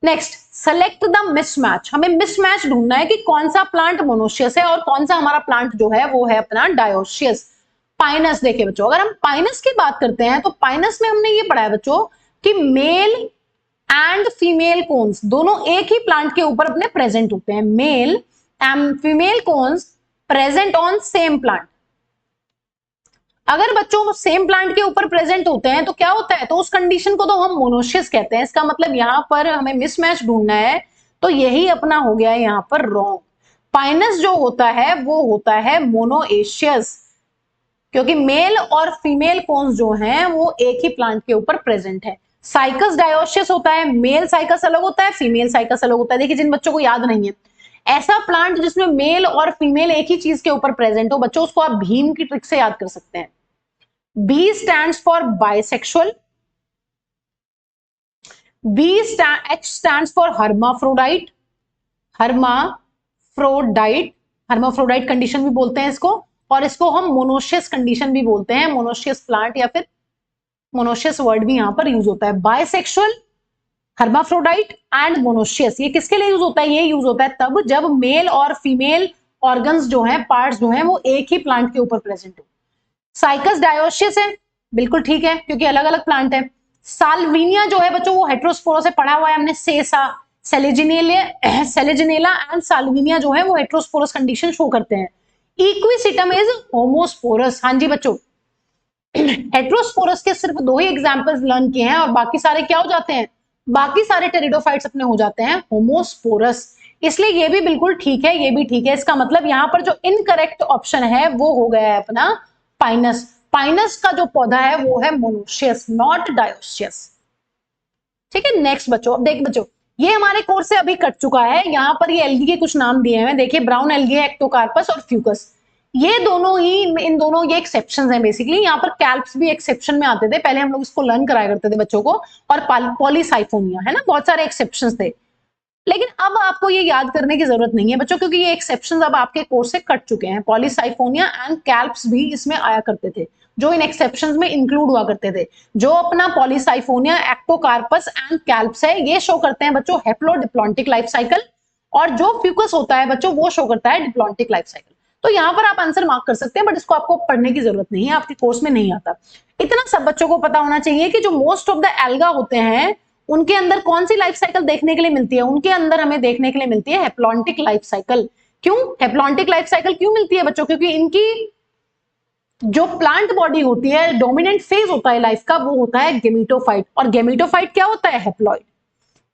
A: Next, select the mismatch. हमें मिसमैच ढूंढना है कि कौन सा प्लांट मोनोशियस है और कौन सा हमारा प्लांट जो है वो है अपना डायोशियस। पाइनस देखिए बच्चों, अगर हम पाइनस की बात करते हैं तो पाइनस में हमने ये पढ़ा है बच्चों कि मेल एंड फीमेल कोन्स दोनों एक ही प्लांट के ऊपर अपने प्रेजेंट होते हैं। Male and female cones present on same plant. अगर बच्चों सेम प्लांट के ऊपर प्रेजेंट होते हैं तो क्या होता है? तो उस कंडीशन को तो हम मोनोशियस कहते हैं। इसका मतलब यहां पर हमें मिसमैच ढूंढना है, तो यही अपना हो गया है यहां पर रॉन्ग। पाइनस जो होता है वो होता है मोनोएशियस, क्योंकि मेल और फीमेल कोन्स जो हैं वो एक ही प्लांट के ऊपर प्रेजेंट है। साइकस डायोशियस होता है, मेल साइकस अलग होता है, फीमेल साइकस अलग होता है। देखिए जिन बच्चों को याद नहीं है, ऐसा प्लांट जिसमें मेल और फीमेल एक ही चीज के ऊपर प्रेजेंट हो, बच्चों उसको आप भीम की ट्रिक से याद कर सकते हैं। B stands for bisexual, H stands for hermaphrodite, hermaphrodite condition भी बोलते हैं इसको, और इसको हम मोनोशियस कंडीशन भी बोलते हैं, मोनोशियस प्लांट या फिर मोनोशियस वर्ड भी यहां पर यूज होता है। बाइसेक्सुअल, हर्माफ्रोडाइट एंड मोनोशियस, ये किसके लिए यूज होता है? ये यूज होता है तब जब मेल और फीमेल ऑर्गन्स जो हैं, पार्ट्स जो हैं, वो एक ही प्लांट के ऊपर प्रेजेंट हो। साइकस डायोशियस है, बिल्कुल ठीक है, क्योंकि अलग अलग प्लांट है। साल्विनिया जो है बच्चों वो हेट्रोस्पोरा से पढ़ा हुआ है हमने, सेसा, सेलेजिनेला एंड साल्विनिया जो है वो हेट्रोस्पोरस कंडीशन शो करते हैं। Equisetum is homosporous. हाँ जी बच्चों, हेट्रोस्पोरस के सिर्फ 2 ही एग्जांपल्स लर्न किए हैं और बाकी सारे क्या हो जाते हैं? बाकी सारे टेरिडोफाइट्स अपने हो जाते हैं होमोस्पोरस। इसलिए ये भी बिल्कुल ठीक है, ये भी ठीक है। इसका मतलब यहां पर जो इनकरेक्ट ऑप्शन है वो हो गया है अपना पाइनस। पाइनस का जो पौधा है वो है मोनोशियस, नॉट डायोशियस। ठीक है, नेक्स्ट बच्चों, अब देख बच्चों, ये हमारे कोर्स से अभी कट चुका है। यहां पर ये एल्गी के कुछ नाम दिए हैं, देखिए ब्राउन एल्गी है, एक्टोकार्पस और फ्यूकस। ये दोनों ही, इन दोनों ये एक्सेप्शंस हैं बेसिकली। यहाँ पर कैल्प्स भी एक्सेप्शन में आते थे, पहले हम लोग इसको लर्न कराया करते थे बच्चों को, और पॉलीसाइफोनिया है ना, बहुत सारे एक्सेप्शंस थे। लेकिन अब आपको ये याद करने की जरूरत नहीं है बच्चों, क्योंकि ये एक्सेप्शंस अब आपके कोर्स से कट चुके हैं। पॉलीसाइफोनिया एंड कैल्प्स भी इसमें आया करते थे, जो इन एक्सेप्शंस में इंक्लूड हुआ करते थे। जो अपना पॉलीसाइफोनिया, एक्टोकार्पस एंड कैल्प्स है, ये शो करते हैं बच्चों हैप्लोडिप्लॉन्टिक लाइफ साइकिल, और जो फ्यूकस होता है बच्चों वो शो करता है डिप्लॉन्टिक लाइफ साइकिल। तो यहां पर आप आंसर मार्क कर सकते हैं, बट इसको आपको पढ़ने की जरूरत नहीं है, आपके कोर्स में नहीं आता। इतना सब बच्चों को पता होना चाहिए कि जो मोस्ट ऑफ द एल्गा होते हैं उनके अंदर कौन सी लाइफ साइकिल देखने के लिए मिलती है? उनके अंदर हमें देखने के लिए मिलती है हैप्लॉन्टिक लाइफ साइकिल। क्यों हैप्लॉन्टिक लाइफ साइकिल क्यों मिलती है बच्चों? क्योंकि इनकी जो प्लांट बॉडी होती है, डोमिनेंट फेज होता है लाइफ का, वो होता है गेमिटोफाइट, और गेमिटोफाइट क्या होता है? हैप्लॉइड।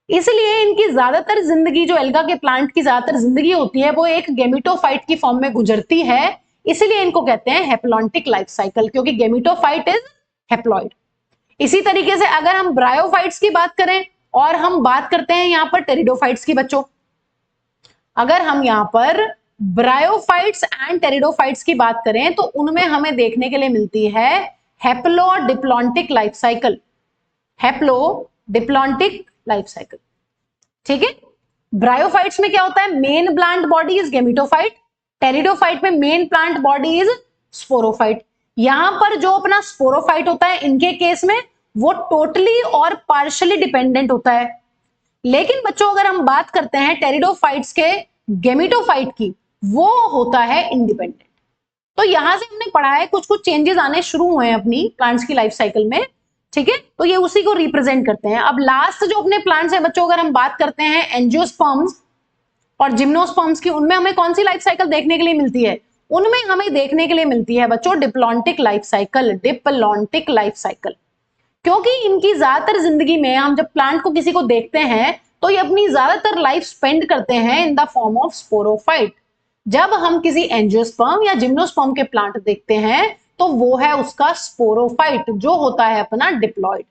A: इसलिए इनकी ज्यादातर जिंदगी, जो एल्गा के प्लांट की ज्यादातर जिंदगी होती है, वो एक गेमिटोफाइट की फॉर्म में गुजरती है। इसलिए इनको कहते हैं हैप्लॉन्टिक लाइफ साइकिल, क्योंकि गेमिटोफाइट इज हैप्लॉइड। इसी तरीके से अगर हम ब्रायोफाइट्स की बात करें और हम बात करते हैं यहां पर टेरिडोफाइट्स की बच्चों, अगर हम यहां पर ब्रायोफाइट्स एंड टेरिडोफाइट्स की बात करें तो उनमें हमें देखने के लिए मिलती है haplodiplontic life cycle, haplodiplontic life cycle. ठीक है, ब्रायोफाइट्स में क्या होता है? Main plant body is gametophyte, pteridophyte में main plant body is sporophyte. यहां पर जो अपना स्पोरोफाइट होता है, इनके केस में वो टोटली और पार्शियली डिपेंडेंट होता है। लेकिन बच्चों अगर हम बात करते हैं टेरिडोफाइट्स के गेमिटोफाइट की, वो होता है इंडिपेंडेंट। तो यहां से हमने पढ़ा है कुछ कुछ चेंजेस आने शुरू हुए हैं अपनी प्लांट्स की लाइफ साइकिल में। ठीक है, तो ये उसी को रिप्रेजेंट करते हैं। अब लास्ट जो अपने प्लांट्स हैं बच्चों, अगर हम बात करते हैं एंजियोस्पर्म्स और जिम्नोस्पर्म्स की, उनमें हमें कौन सी लाइफ साइकिल देखने के लिए मिलती है? उनमें हमें देखने के लिए मिलती है बच्चों diplontic life cycle, diplontic life cycle. क्योंकि इनकी ज्यादातर जिंदगी में हम जब प्लांट को किसी को देखते हैं तो ये अपनी ज्यादातर लाइफ स्पेंड करते हैं in the form of sporophyte. जब हम किसी एंजियोस्पर्म या जिम्नोस्पर्म के प्लांट देखते हैं तो वो है उसका स्पोरोफाइट, जो होता है अपना डिप्लॉइड।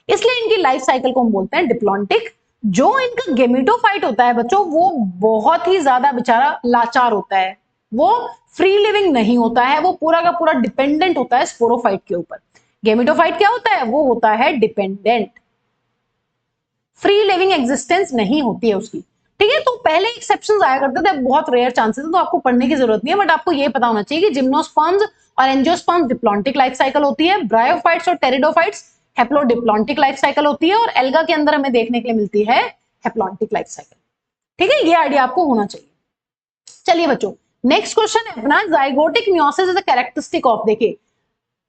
A: इसलिए इनकी लाइफ साइकिल को हम बोलते हैं डिप्लॉन्टिक। जो इनका गेमिटोफाइट होता है बच्चों, वो बहुत ही ज्यादा बेचारा लाचार होता है, वो फ्री लिविंग नहीं होता है, वो पूरा का पूरा डिपेंडेंट होता है स्पोरोफाइट के ऊपर। गेमिटोफाइट क्या होता है? वो होता है डिपेंडेंट, फ्री लिविंग एग्जिस्टेंस नहीं होती है उसकी। ठीक है, तो पहले एक्सेप्शंस आया करते थे, बहुत रेयर चांसेस है, तो आपको पढ़ने की जरूरत नहीं है, बट आपको ये पता होना चाहिए कि जिम्नोस्पर्म्स और एंजियोस्पर्म्स डिप्लॉन्टिक लाइफ साइकिल होती है, ब्रायोफाइट्स और टेरिडोफाइट्स हैप्लोडिप्लॉन्टिक लाइफ साइकिल होती है, और एल्गा के अंदर हमें देखने के लिए मिलती है हैप्लॉन्टिक लाइफ साइकिल। ठीक है, ये आइडिया आपको होना चाहिए। चलिए बच्चों, नेक्स्ट क्वेश्चन है अपना, zygotic meiosis is a characteristic of, देखिए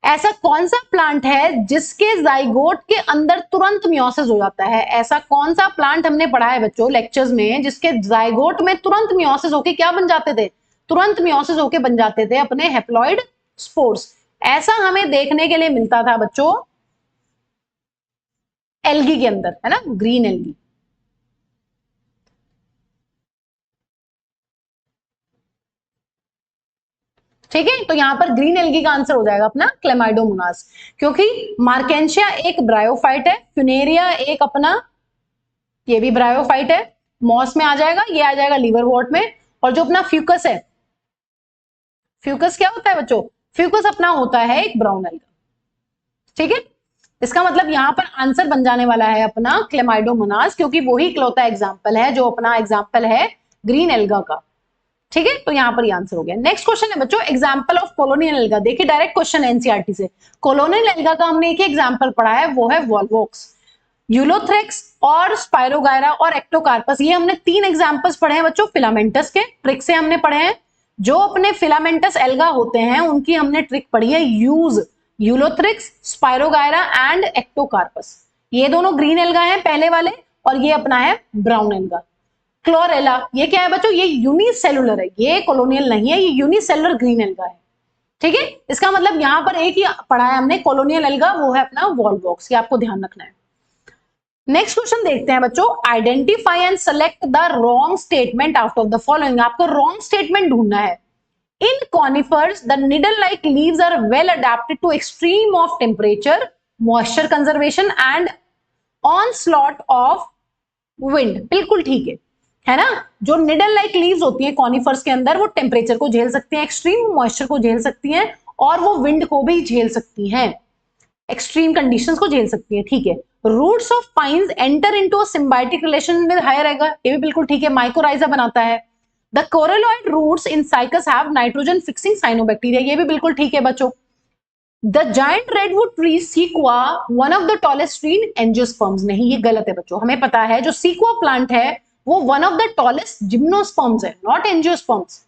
A: ऐसा कौन सा प्लांट है जिसके जाइगोट के अंदर तुरंत मियोसिस हो जाता है? ऐसा कौन सा प्लांट हमने पढ़ा है बच्चों लेक्चर्स में जिसके जाइगोट में तुरंत मियोसिस होके क्या बन जाते थे? तुरंत मियोसिस होके बन जाते थे अपने हैप्लॉइड स्पोर्स। ऐसा हमें देखने के लिए मिलता था बच्चों एल्गी के अंदर, है ना, ग्रीन एल्गी। ठीक है, तो यहां पर ग्रीन एल्गी का आंसर हो जाएगा अपना क्लेमाइडोमोनास, क्योंकि मार्केंशिया एक ब्रायोफाइट है, फ्यूनेरिया एक अपना ये भी ब्रायोफाइट है, मॉस में आ जाएगा, ये आ जाएगा लीवरवॉर्ट में, और जो अपना फ्यूकस है, फ्यूकस क्या होता है बच्चों? फ्यूकस अपना होता है एक ब्राउन एल्गा। ठीक है, इसका मतलब यहां पर आंसर बन जाने वाला है अपना क्लेमाइडोमोनास, क्योंकि वही इकलौता एग्जाम्पल है जो अपना एग्जाम्पल है ग्रीन एल्गा का। ठीक है, तो यहां पर ये आंसर हो गया। नेक्स्ट क्वेश्चन है बच्चों, एग्जांपल ऑफ कॉलोनियल एल्गा। देखिए डायरेक्ट क्वेश्चन एनसीईआरटी से, कॉलोनियल एल्गा का हमने एक ही एग्जांपल पढ़ा है, वो है वॉल्वॉक्स, यूलोथ्रेक्स और स्पाइरोगायरा और एक्टोकार्पस। ये हमने 3 एग्जांपल्स पढ़े हैं बच्चों फिलामेंटस के, ट्रिक से हमने पढ़े हैं। जो अपने फिलामेंटस एल्गा होते हैं उनकी हमने ट्रिक पढ़ी है, use Ulothrix, spirogyra and Ectocarpus. ये दोनों ग्रीन एल्गा हैं पहले वाले, और ये अपना है ब्राउन एल्गा। क्लोरेला ये क्या है बच्चों? ये यूनिसेलुलर है, ये कॉलोनियल नहीं है, ये यूनिसेलुलर ग्रीन एल्गा है। ठीक है, इसका मतलब यहां पर एक ही पढ़ा है हमने कॉलोनियल एल्गा, वो है अपना वॉल्वॉक्स, ये आपको ध्यान रखना है। नेक्स्ट क्वेश्चन देखते हैं बच्चों, identify and select the wrong statement out of the following. आपको रॉन्ग स्टेटमेंट ढूंढना है। In conifers the needle like leaves are well adapted to extreme of temperature, moisture conservation and onslaught of wind. बिल्कुल ठीक है ना, जो needle like leaves होती है कॉनिफर्स के अंदर, वो टेम्परेचर को झेल सकती हैं, एक्सट्रीम मॉइस्चर को झेल सकती हैं, और वो विंड को भी झेल सकती हैं, एक्सट्रीम कंडीशंस को झेल सकती हैं। ठीक है, roots of pines enter into a symbiotic relation with higher एगा, ये भी बिल्कुल ठीक है, माइकोराइजा बनाता है। The coralloid roots in cycas have nitrogen fixing cyanobacteria, ये भी बिल्कुल ठीक है बच्चों। The giant redwood tree sequoia one of the tallest tree in angiosperms, नहीं ये गलत है बच्चों, हमें पता है जो सीक्वा प्लांट है वो one of the tallest gymnosperms है, नॉट एंजियोस्पर्म्स।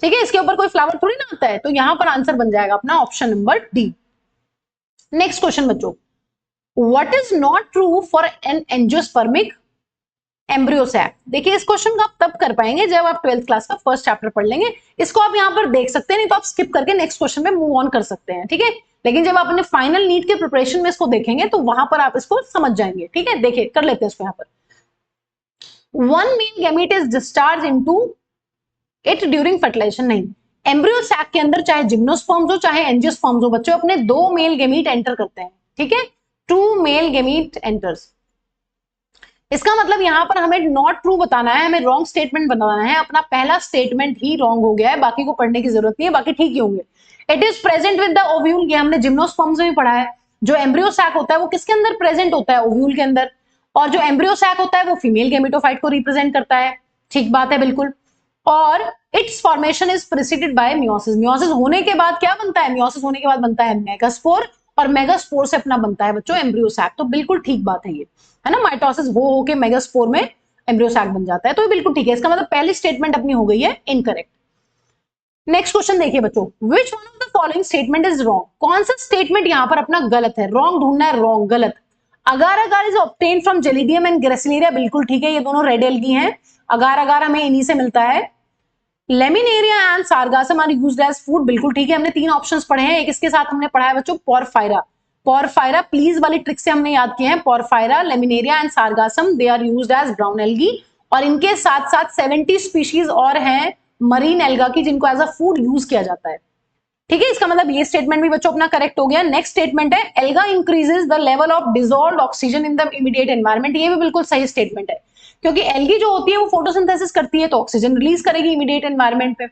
A: ठीक है, इसके ऊपर कोई फ्लावर थोड़ी ना आता है, तो यहां पर आंसर बन जाएगा अपना option number D. Next question बच्चों, what is not true for an angiospermic embryo sac. देखिए इस क्वेश्चन को आप तब कर पाएंगे जब आप 12th क्लास का फर्स्ट चैप्टर पढ़ लेंगे। इसको आप यहां पर देख सकते हैं, नहीं तो आप स्किप करके नेक्स्ट क्वेश्चन में मूव ऑन कर सकते हैं। ठीक है, लेकिन जब आप अपने फाइनल नीट के प्रिपरेशन में इसको देखेंगे तो वहां पर आप इसको समझ जाएंगे। ठीक है, देखिए कर लेते हैं इसको। यहाँ पर one male gamete is discharge into it during fertilization, नहीं, एम्ब्रियो सैक के अंदर चाहे जिम्नोस्पर्म्स हो चाहे एंजियोस्पर्म्स हो बच्चों, अपने 2 मेल गैमीट एंटर करते हैं। ठीक है, 2 मेल गैमीट एंटर्स। इसका मतलब यहां पर हमें नॉट ट्रू बताना है, हमें रॉन्ग स्टेटमेंट बताना है। अपना पहला स्टेटमेंट ही रॉन्ग हो गया है, बाकी को पढ़ने की जरूरत नहीं है, बाकी ठीक ही होंगे। It is present with the ovule, ये हमने जिम्नोस्पर्म्स में पढ़ा है। जो एम्ब्रियो सैक होता है वो किसके अंदर प्रेजेंट होता है? ओव्यूल के अंदर। और जो एम्ब्रियो सैक होता है वो फीमेल गैमेटोफाइट को रिप्रेजेंट करता है। ठीक बात है बिल्कुल। और it's formation is preceded bye meiosis, meiosis होने के बाद क्या बनता है? मियोसिस होने के बाद बनता है मेगास्पोर, और मेगास्पोर से अपना बनता है बच्चों एम्ब्रियो सैक। तो बिल्कुल ठीक बात है ये, है ना, माइटोसिस हो होके मेगास्पोर में एम्ब्रियो सैक बन जाता है, तो ये बिल्कुल ठीक है। इसका मतलब पहली स्टेटमेंट अपनी हो गई है इनकरेक्ट। नेक्स्ट क्वेश्चन देखिए बच्चों, which one of the following statement is wrong. कौन सा स्टेटमेंट यहां पर अपना गलत है? रॉन्ग ढूंढना है, रॉन्ग गलत। Agar agar is obtained from gelidium and gracilaria, बिल्कुल ठीक है, ये दोनों रेड एल्गी हैं। अगार अगार हमें इन्हीं से मिलता है। Laminaria and sargassum are used as food, बिल्कुल ठीक है, हमने 3 ऑप्शंस पढ़े हैं। एक इसके साथ हमने पढ़ा है बच्चों पोरफायरा, पोरफायरा प्लीज वाली ट्रिक से हमने याद किए हैं। Porphyra, laminaria and sargassum they are used as brown algae, और इनके साथ साथ 70 स्पीशीज और हैं मरीन एल्गा की जिनको एज अ फूड यूज किया जाता है। ठीक है, इसका मतलब ये स्टेटमेंट भी बच्चों अपना करेक्ट हो गया। नेक्स्ट स्टेटमेंट है alga increases the level of dissolved oxygen in the immediate environment, ये भी बिल्कुल सही स्टेटमेंट है, क्योंकि एल्गी जो होती है वो फोटोसिंथेसिस करती है तो ऑक्सीजन रिलीज करेगी इमीडिएट एनवायरनमेंट पे।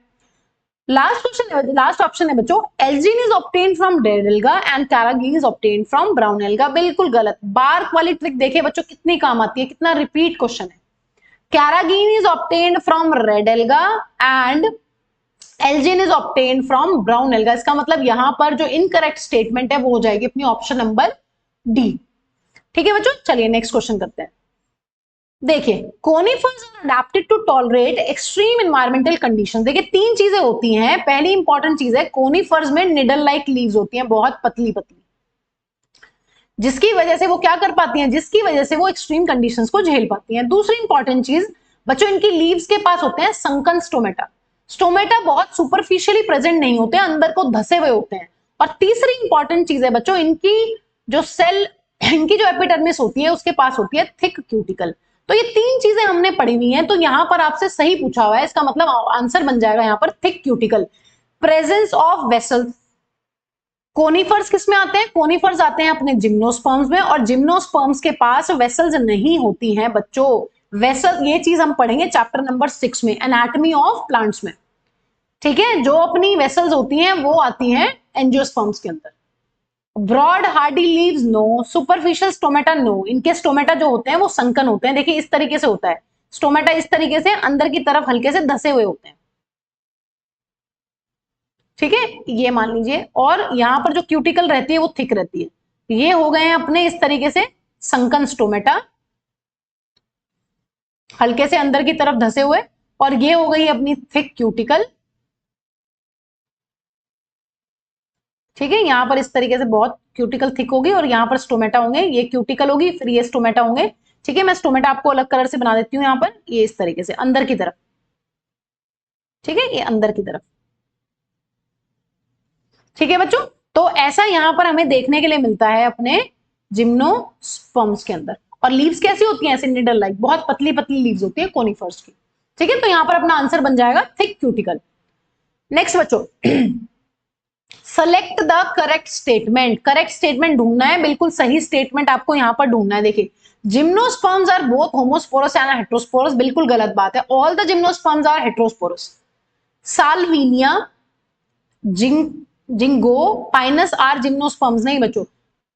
A: लास्ट क्वेश्चन, लास्ट ऑप्शन है बच्चों, algin is obtained from red alga and carrageenan is obtained from brown alga, बिल्कुल गलत। बार्क वाली ट्रिक देखिए बच्चों कितनी काम आती है, कितना रिपीट क्वेश्चन है। Carrageen is obtained from red alga and Elgin is obtained from brown alga. इसका मतलब यहां पर जो इनकरेक्ट स्टेटमेंट है वो हो जाएगी अपनी ऑप्शन नंबर डी। ठीक है बच्चों, चलिए नेक्स्ट क्वेश्चन करते हैं। देखिए, conifers are adapted to tolerate extreme environmental conditions. देखिए, तीन चीजें होती हैं। पहली इंपॉर्टेंट चीज है, कोनिफर्स में निडल लाइक लीव्स होती हैं, बहुत पतली पतली, जिसकी वजह से वो क्या कर पाती हैं, जिसकी वजह से वो एक्सट्रीम कंडीशंस को झेल पाती हैं। दूसरी इंपॉर्टेंट चीज बच्चों, इनकी लीव्स के पास होते हैं संकन स्टोमेटा। स्टोमेटा बहुत सुपरफिशियली प्रेजेंट नहीं होते हैं, अंदर को धसे हुए होते हैं। और तीसरी इंपॉर्टेंट चीज है बच्चों, इनकी जो सेल, इनकी जो एपिडर्मिस होती है उसके पास होती है थिक क्यूटिकल। तो ये तीन चीजें हमने पढ़ी हुई हैं, तो यहां पर आपसे सही पूछा हुआ है, इसका मतलब आंसर बन जाएगा यहां पर thick cuticle. Presence of vessels. Conifers किस में आते हैं, कोनिफर्स आते हैं अपने जिम्नोस्पर्म्स में, और जिम्नोस्पर्म्स के पास वेसल्स नहीं होती हैं बच्चों। वेसल, ये चीज हम पढ़ेंगे चैप्टर नंबर 6 में, एनाटॉमी ऑफ प्लांट्स में। ठीक है, जो अपनी वेसल्स होती हैं वो आती हैं एंजियोस्पर्म्स के अंदर। Broad hardy leaves no, superficial stomata no. इनके स्टोमेटा जो होते हैं वो संकन होते हैं। देखिए इस तरीके से होता है स्टोमेटा, इस तरीके से अंदर की तरफ हल्के से धसे हुए होते हैं। ठीक है, ये मान लीजिए, और यहां पर जो क्यूटिकल रहती है वो थिक रहती है। ये हो गए हैं अपने इस तरीके से संकन स्टोमेटा, हल्के से अंदर की तरफ धसे हुए, और ये हो गई अपनी थिक क्यूटिकल। ठीक है, यहां पर इस तरीके से बहुत क्यूटिकल थिक होगी, और यहां पर स्टोमेटा होंगे, ये क्यूटिकल होगी, फिर ये स्टोमेटा होंगे। ठीक है, मैं स्टोमेटा आपको अलग कलर से बना देती हूँ यहां पर, ये इस तरीके से अंदर की तरफ। ठीक है, ये अंदर की तरफ। ठीक है बच्चों, तो ऐसा यहां पर हमें देखने के लिए मिलता है अपने जिम्नोस्पर्म्स के अंदर। और लीव्स कैसी होती हैं, ऐसे निडल लाइक, बहुत पतली पतली लीव्स होती है कोनिफर्स की। ठीक है, तो यहां पर अपना आंसर बन जाएगा थिक क्यूटिकल। नेक्स्ट बच्चों, select the correct statement. Correct statement ढूंढना है, बिल्कुल सही स्टेटमेंट आपको यहां पर ढूंढना है। देखिए, gymnosperms are both homosporous and heterosporous, बिल्कुल गलत बात है। All the gymnosperms are heterosporous. Salvinia, ginkgo, pinus are gymnosperms. नहीं बच्चों,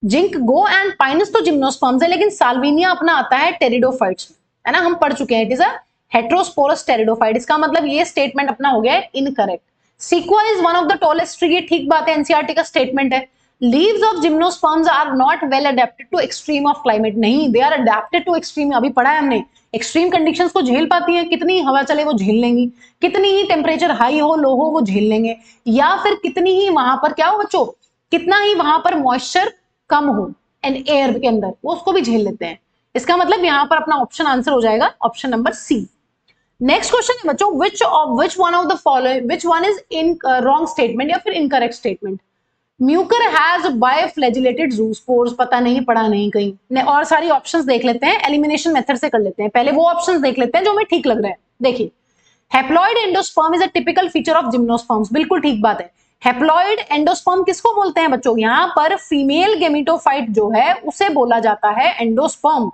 A: जिंगो एंड पाइनस तो जिम्नोस्पर्म्स है, लेकिन साल्विनिया अपना आता है टेरिडोफाइट्स में, है ना, हम पढ़ चुके हैं। It is a heterosporous pteridophyte. इसका मतलब ये स्टेटमेंट अपना हो गया है incorrect. Sequoia is one of the tallest tree, ये ठीक बात है, एनसीईआरटी का स्टेटमेंट है। Leaves of gymnosperms are not well adapted to extreme of climate. नहीं, they are adapted to extreme, अभी पढ़ा है हमने, एक्सट्रीम कंडीशंस को झेल पाती हैं। कितनी हवा चले वो झेल लेंगी, कितनी ही टेम्परेचर हाई हो लो हो वो झेल लेंगे, या फिर कितनी ही वहां पर क्या हो बच्चों, कितना ही वहां पर मॉइस्चर कम हो एंड एयर के अंदर, वो उसको भी झेल लेते हैं। इसका मतलब यहां पर अपना ऑप्शन आंसर हो जाएगा option number C. Next question है बच्चों, which one of the following, which one is in wrong statement या फिर incorrect statement। Mucor has biflagellated zoospores, पता नहीं, पढ़ा नहीं कहीं। और सारी ऑप्शंस देख लेते हैं, एलिमिनेशन मेथड से कर लेते हैं। पहले वो ऑप्शंस देख लेते हैं जो हमें ठीक लग रहे हैं। देखिए, haploid endosperm is a typical feature of gymnosperms, बिल्कुल ठीक बात है। हैप्लॉइड एंडोस्पर्म किसको बोलते हैं बच्चों, यहां पर फीमेल गेमिटोफाइट जो है उसे बोला जाता है एंडोस्पर्म।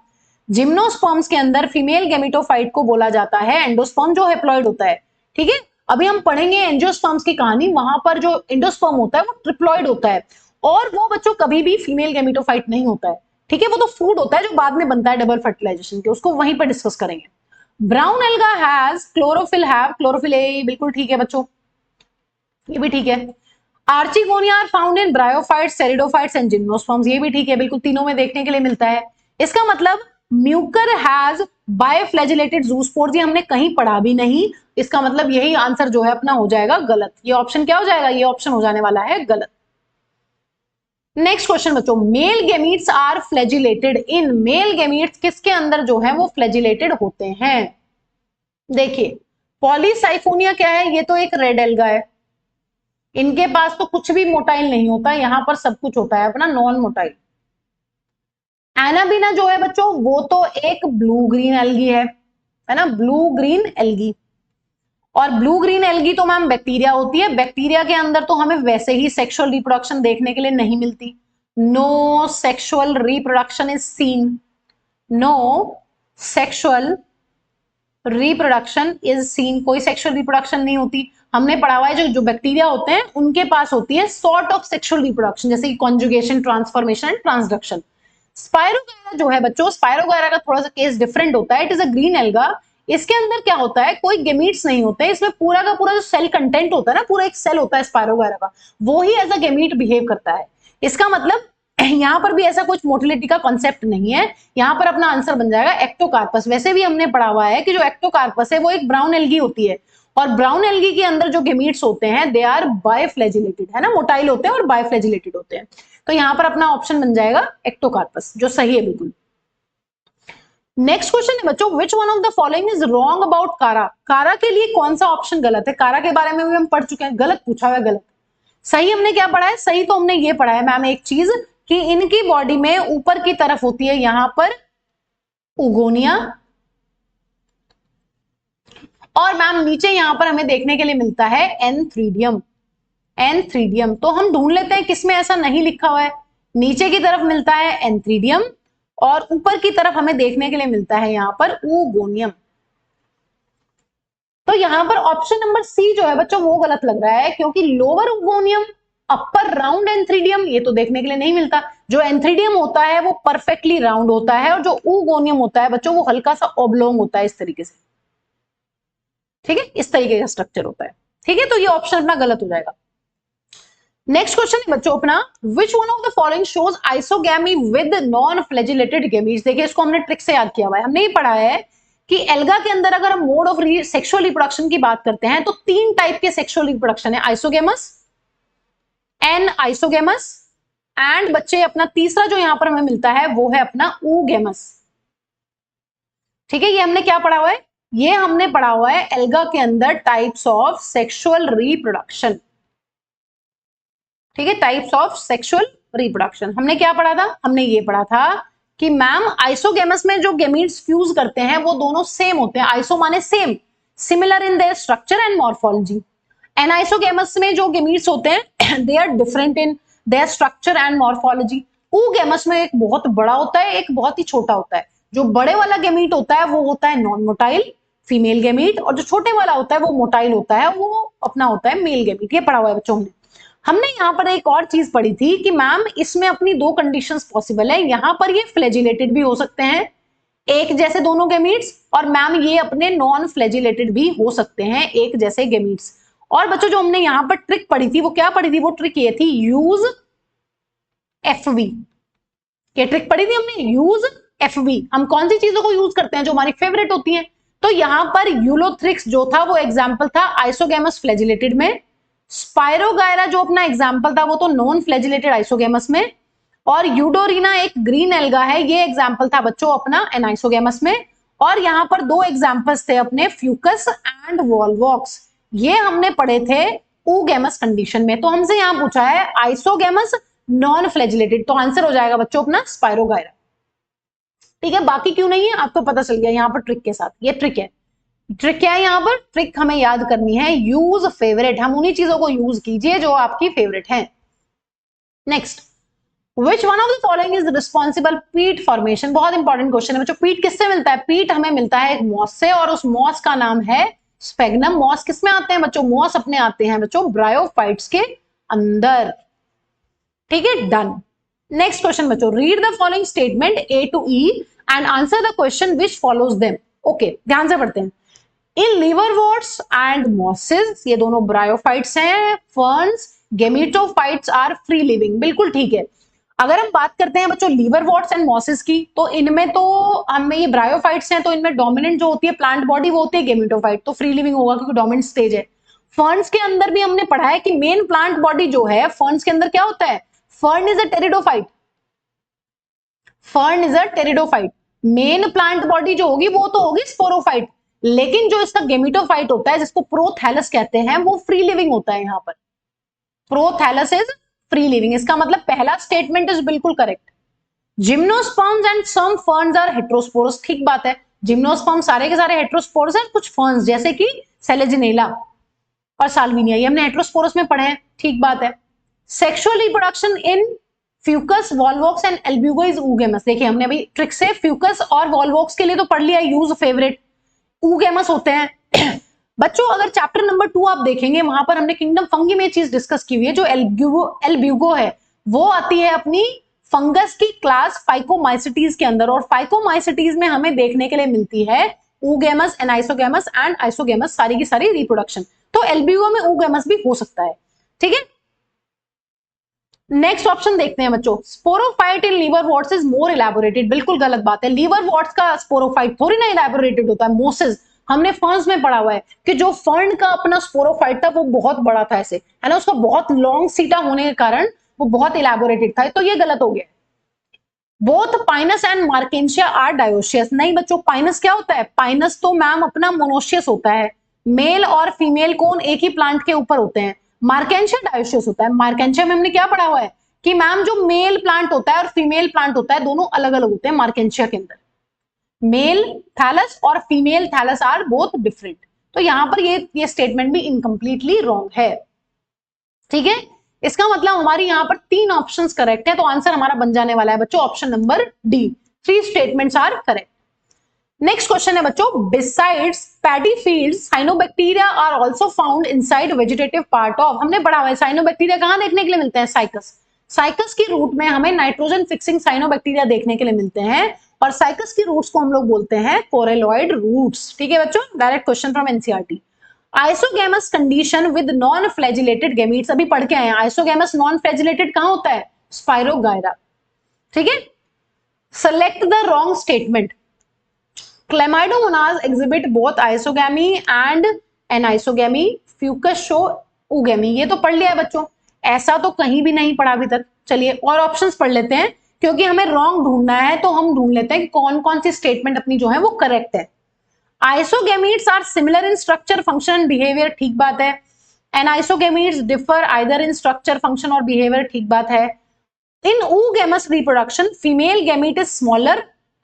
A: जिम्नोस्पर्म्स के अंदर फीमेल गेमिटोफाइट को बोला जाता है एंडोस्पर्म, जो हैप्लॉइड होता है। ठीक है, अभी हम पढ़ेंगे एंजियोस्पर्म्स की कहानी, वहां पर जो एंडोस्पर्म होता है वो ट्रिप्लॉइड होता है, और वो बच्चों कभी भी फीमेल गेमिटोफाइट नहीं होता है। ठीक है, वो तो फूड होता है जो बाद में बनता है डबल फर्टिलाइजेशन के, उसको वहीं पर डिस्कस करेंगे। Brown alga has chlorophyll, have chlorophyll a, बिल्कुल ठीक है बच्चों, ये भी ठीक है। Archegonia are found in bryophytes, pteridophytes and gymnosperms, ये भी ठीक है, बिल्कुल तीनों में देखने के लिए मिलता है। इसका मतलब म्यूकर हैज बायोफ्लैजिलेटेड जूस्पोर्स, ये हमने कहीं पढ़ा भी नहीं। इसका मतलब यही आंसर जो है अपना हो जाएगा गलत। ये ऑप्शन क्या हो जाएगा, ये ऑप्शन हो जाने वाला है गलत। नेक्स्ट क्वेश्चन बच्चों, male gametes are flagellated in, male gametes किसके अंदर जो है वो फ्लैजिलेटेड होते हैं। देखिए, पॉलीसाइफोनिया क्या है, ये तो एक रेड एल्गा है, इनके पास तो कुछ भी मोटाइल नहीं होता, यहां पर सब कुछ होता है अपना नॉन मोटाइल। एनाबीना जो है बच्चों वो तो एक ब्लू ग्रीन एल्गी है ना, ब्लू ग्रीन एल्गी। और ब्लू ग्रीन एल्गी तो मैम बैक्टीरिया होती है, बैक्टीरिया के अंदर तो हमें वैसे ही सेक्सुअल रिप्रोडक्शन देखने के लिए नहीं मिलती। No sexual reproduction is seen, no sexual reproduction is seen, कोई सेक्सुअल रिप्रोडक्शन नहीं होती। हमने पढ़ा हुआ है जो बैक्टीरिया होते हैं उनके पास होती है सॉर्ट ऑफ सेक्सुअल रिप्रोडक्शन, जैसे कि conjugation, transformation and transduction. Spirogyra जो है बच्चों, स्पायरोगायरा का थोड़ा सा केस डिफरेंट होता है। It is a green alga, इसके अंदर क्या होता है, कोई गेमीट्स नहीं होते, इसमें पूरा का पूरा जो सेल कंटेंट होता है ना, पूरा एक सेल होता है स्पायरोगायरा का, वो ही एज अ गेमीट बिहेव करता है। इसका मतलब यहाँ पर भी ऐसा कुछ मोटिलिटी का कॉन्सेप्ट नहीं है, यहाँ पर अपना आंसर बन जाएगा एक्टोकार्पस। वैसे भी हमने पढ़ा हुआ है कि जो एक्टोकार्पस है वो एक ब्राउन एल्गी होती है, और ब्राउन एल्गी के अंदर जो गेमीट्स होते हैं दे आर बायफ्लैजिलेटेड, है ना, मोटाइल होते हैं और बायफ्लैजिलेटेड होते हैं। तो यहाँ पर अपना ऑप्शन बन जाएगा एक्टोकार्पस, जो सही है बिल्कुल। नेक्स्ट क्वेश्चन है बच्चों, which one of the following is wrong about कारा। कारा के लिए कौन सा ऑप्शन गलत है? कारा के बारे में भी हम पढ़ चुके हैं, गलत पूछा हुआ है, गलत। सही हमने क्या पढ़ा है? सही तो हमने ये पढ़ा है मैम एक चीज कि इनकी बॉडी में ऊपर की तरफ होती है यहां पर उगोनिया, और मैम नीचे यहां पर हमें देखने के लिए मिलता है एंथ्रीडियम। एंथ्रीडियम तो हम ढूंढ लेते हैं किसमें ऐसा नहीं लिखा हुआ है। नीचे की तरफ मिलता है एंथ्रीडियम और ऊपर की तरफ हमें देखने के लिए मिलता है यहां पर उगोनियम। तो यहां पर ऑप्शन नंबर सी जो है बच्चों वो गलत लग रहा है, क्योंकि लोअर उगोनियम अपर राउंड एंथ्रीडियम ये तो देखने के लिए नहीं मिलता। जो एंथ्रीडियम होता है वो परफेक्टली राउंड होता है, और जो उगोनियम होता है बच्चों वो हल्का सा ओब्लोंग होता है, इस तरीके से, ठीक है, इस तरीके का स्ट्रक्चर होता है, ठीक है। तो ये ऑप्शन अपना गलत हो जाएगा। नेक्स्ट क्वेश्चन है बच्चों अपना, which one of the following shows isogamy with non flagellated gametes. देखिए इसको हमने ट्रिक से याद किया हुआ है, हमने ये पढ़ा है कि एल्गा के अंदर अगर हम मोड ऑफ सेक्सुअल रिप्रोडक्शन की बात करते हैं तो 3 टाइप के सेक्सुअल रिप्रोडक्शन है, आइसोगेमस, एन आइसोगेमस, एंड बच्चे अपना तीसरा जो यहां पर हमें मिलता है वो है अपना ऊगेमस, ठीक है। ये हमने क्या पढ़ा हुआ है? ये हमने पढ़ा हुआ है एल्गा के अंदर टाइप्स ऑफ सेक्सुअल रिप्रोडक्शन, ठीक है, टाइप्स ऑफ सेक्सुअल रिप्रोडक्शन। हमने क्या पढ़ा था? हमने ये पढ़ा था कि मैम आइसोगेमस में जो गेमीट्स फ्यूज करते हैं वो दोनों सेम होते हैं, आइसो माने same, similar in their structure and morphology. Anisogamous में जो गेमीट्स होते हैं they are different in their structure and morphology. Oogamous में एक बहुत बड़ा होता है, एक बहुत ही छोटा होता है। जो बड़े वाला गेमीट होता है वो होता है नॉन मोटाइल फीमेल गेमीट, और जो छोटे वाला होता है वो मोटाइल होता है, वो अपना होता है मेल गेमीट। ये पढ़ा हुआ है बच्चों हमने। हमने यहाँ पर एक और चीज पढ़ी थी कि मैम इसमें अपनी 2 कंडीशंस पॉसिबल है। यहाँ पर ये फ्लैजिलेटेड भी हो सकते हैं, एक जैसे दोनों गेमीट्स, और मैम ये अपने नॉन फ्लैजिलेटेड भी हो सकते हैं, एक जैसे गेमीट्स। और बच्चों जो हमने यहाँ पर ट्रिक पढ़ी थी वो क्या पढ़ी थी? वो ट्रिक ये थी यूज एफवी। ये ट्रिक पढ़ी थी हमने, यूज एफवी। हम कौन सी चीजों को यूज करते हैं? जो हमारी फेवरेट होती हैं। तो यहाँ पर यूलोथ्रिक्स जो था वो एग्जाम्पल था आइसोगेमस फ्लैजिलेटेड में, स्पायरोगायरा जो अपना एग्जाम्पल था वो तो नॉन फ्लैजिलेटेड आइसोगेमस में, और यूडोरिना एक ग्रीन एल्गा है, ये एग्जाम्पल था बच्चों अपना एनाइसोगेमस में। और यहां पर 2 एग्जाम्पल्स थे अपने फ्यूकस एंड वॉल्वॉक्स, ये हमने पढ़े थे ऊगेमस कंडीशन में। तो हमसे यहां पूछा है आइसोगेमस नॉन फ्लैजिलेटेड, तो आंसर हो जाएगा बच्चों अपना स्पायरोगायरा, ठीक है। बाकी क्यों नहीं है आपको पता चल गया यहाँ पर ट्रिक के साथ। ये ट्रिक है, ट्रिक क्या है यहाँ पर? ट्रिक हमें याद करनी है यूज फेवरेट, हम उन्हीं चीजों को यूज कीजिए जो आपकी फेवरेट है। Next, which one of the following is responsible पीट फॉर्मेशन। बहुत इंपॉर्टेंट क्वेश्चन है बच्चों। पीट किससे मिलता है? पीट हमें मिलता है एक मॉस से, और उस मॉस का नाम है स्पेगनम। मॉस किसमें आते हैं बच्चों? मॉस अपने आते हैं बच्चों ब्रायोफाइट्स के अंदर, ठीक है, डन। नेक्स्ट क्वेश्चन बच्चों, read the following statement A to E and answer the question which follows them. Okay, ध्यान से पढ़ते हैं। इन लिवरवर्ट्स एंड मॉसेस, ये दोनों ब्रायोफाइट्स हैं, फर्न्स गेमिटोफाइट्स आर फ्री लिविंग, बिल्कुल ठीक है। अगर हम बात करते हैं बच्चों लिवरवर्ट्स एंड मॉसेस की, तो इनमें तो हमें ये ब्रायोफाइट्स हैं, तो इनमें डोमिनेंट जो होती है प्लांट बॉडी वो होती है गेमिटोफाइट, तो फ्री लिविंग होगा क्योंकि डोमिनेंट स्टेज है। फर्न्स के अंदर भी हमने पढ़ा है कि मेन प्लांट बॉडी जो है फर्न्स के अंदर क्या होता है? Fern is a pteridophyte, fern is a pteridophyte. Main plant body जो होगी वो तो होगी स्पोरोफाइट, लेकिन जो इसका गेमिटोफाइट होता है जिसको प्रोथैलस कहते हैं वो फ्री लिविंग होता है। यहां पर प्रोथैलस इज फ्री लिविंग, इसका मतलब पहला स्टेटमेंट इज बिल्कुल correct. Gymnosperms and some ferns are heterosporous, ठीक बात है। जिम्नोस्पर्म सारे के सारे हेट्रोस्पोरस हैं, कुछ फर्न्स जैसे कि सेलेजिनेला और साल्विनिया ये हमने हेट्रोस्पोरस में पढ़े हैं, ठीक बात है। Sexual reproduction in fucus, volvox and albugo is oogamous. देखिए हमने अभी ट्रिक से फ्यूकस और वॉल्वॉक्स के लिए तो पढ़ लिया यूज फेवरेट, ऊगेमस होते हैं। बच्चों अगर चैप्टर नंबर 2 आप देखेंगे वहां पर हमने किंगडम फंगी में चीज डिस्कस की हुई है। जो एल्ब्यूगो है वो आती है अपनी फंगस की क्लास फाइकोमाइसिटीज के अंदर, और फाइकोमाइसिटीज में हमें देखने के लिए मिलती है oogamous, anisogamous एंड आइसोगेमस, सारी की सारी रिप्रोडक्शन। तो एल्ब्यूओ में oogamous भी हो सकता है, ठीक है। नेक्स्ट ऑप्शन देखते हैं बच्चों, sporophyte in liverworts is more elaborated. बिल्कुल गलत बात है, लीवर वॉर्ट्स का स्पोरोफाइट थोड़ी ना इलेबोरेटेड होता है। मोसेस हमने फर्न्स में पढ़ा हुआ है कि जो फर्न का अपना स्पोरोफाइट था वो बहुत बड़ा था, ऐसे है ना, उसका बहुत लॉन्ग सीटा होने के कारण वो बहुत इलेबोरेटेड था, तो ये गलत हो गया। Both pinus and marchantia are dioecious. नहीं बच्चों, पाइनस क्या होता है? पाइनस तो मैम अपना मोनोशियस होता है, मेल और फीमेल कोन एक ही प्लांट के ऊपर होते हैं। मार्केंशिया डायोशियस होता है। मार्केंशिया में हमने क्या पढ़ा हुआ है कि मैम जो मेल प्लांट होता है और फीमेल प्लांट होता है दोनों अलग अलग होते हैं मार्केंशिया के अंदर। मेल थैलस और female thallus are both different. तो यहां पर ये स्टेटमेंट भी इनकम्प्लीटली रॉन्ग है, ठीक है। इसका मतलब हमारी यहां पर 3 ऑप्शंस करेक्ट है, तो आंसर हमारा बन जाने वाला है बच्चों option number D, 3 statements are correct. Next question है बच्चों, besides paddy fields cyanobacteria are also found inside vegetative part of. हमने पढ़ा हुआ है साइनोबैक्टीरिया कहां देखने के लिए मिलते हैं? साइकस। साइकस की रूट में हमें नाइट्रोजन फिक्सिंग साइनोबैक्टीरिया देखने के लिए मिलते हैं और साइकस की रूट्स को हम लोग बोलते हैं कोरेलॉइड रूट्स, ठीक है बच्चों। Direct question from NCERT. Isogamous condition with non flagellated gametes, अभी पढ़ के आए हैं। आइसोगेमस नॉन फ्लैजिलेटेड कहां होता है? स्पाइरोगायरा, ठीक है। Select the wrong statement. Chlamydomonas exhibit both isogamy and anisogamy, Fucus show oogammy। ये तो पढ़ लिया है बच्चों, ऐसा तो कहीं भी नहीं पढ़ा अभी तक। चलिए और ऑप्शंस पढ़ लेते हैं, क्योंकि हमें रॉन्ग ढूंढना है तो हम ढूंढ लेते हैं कि कौन कौन सी स्टेटमेंट अपनी जो है वो करेक्ट है। Isogametes are similar in structure, function and behaviour, ठीक बात है। Anisogametes differ either in structure, function और बिहेवियर, ठीक बात है। इन oogamous reproduction female gamete is smaller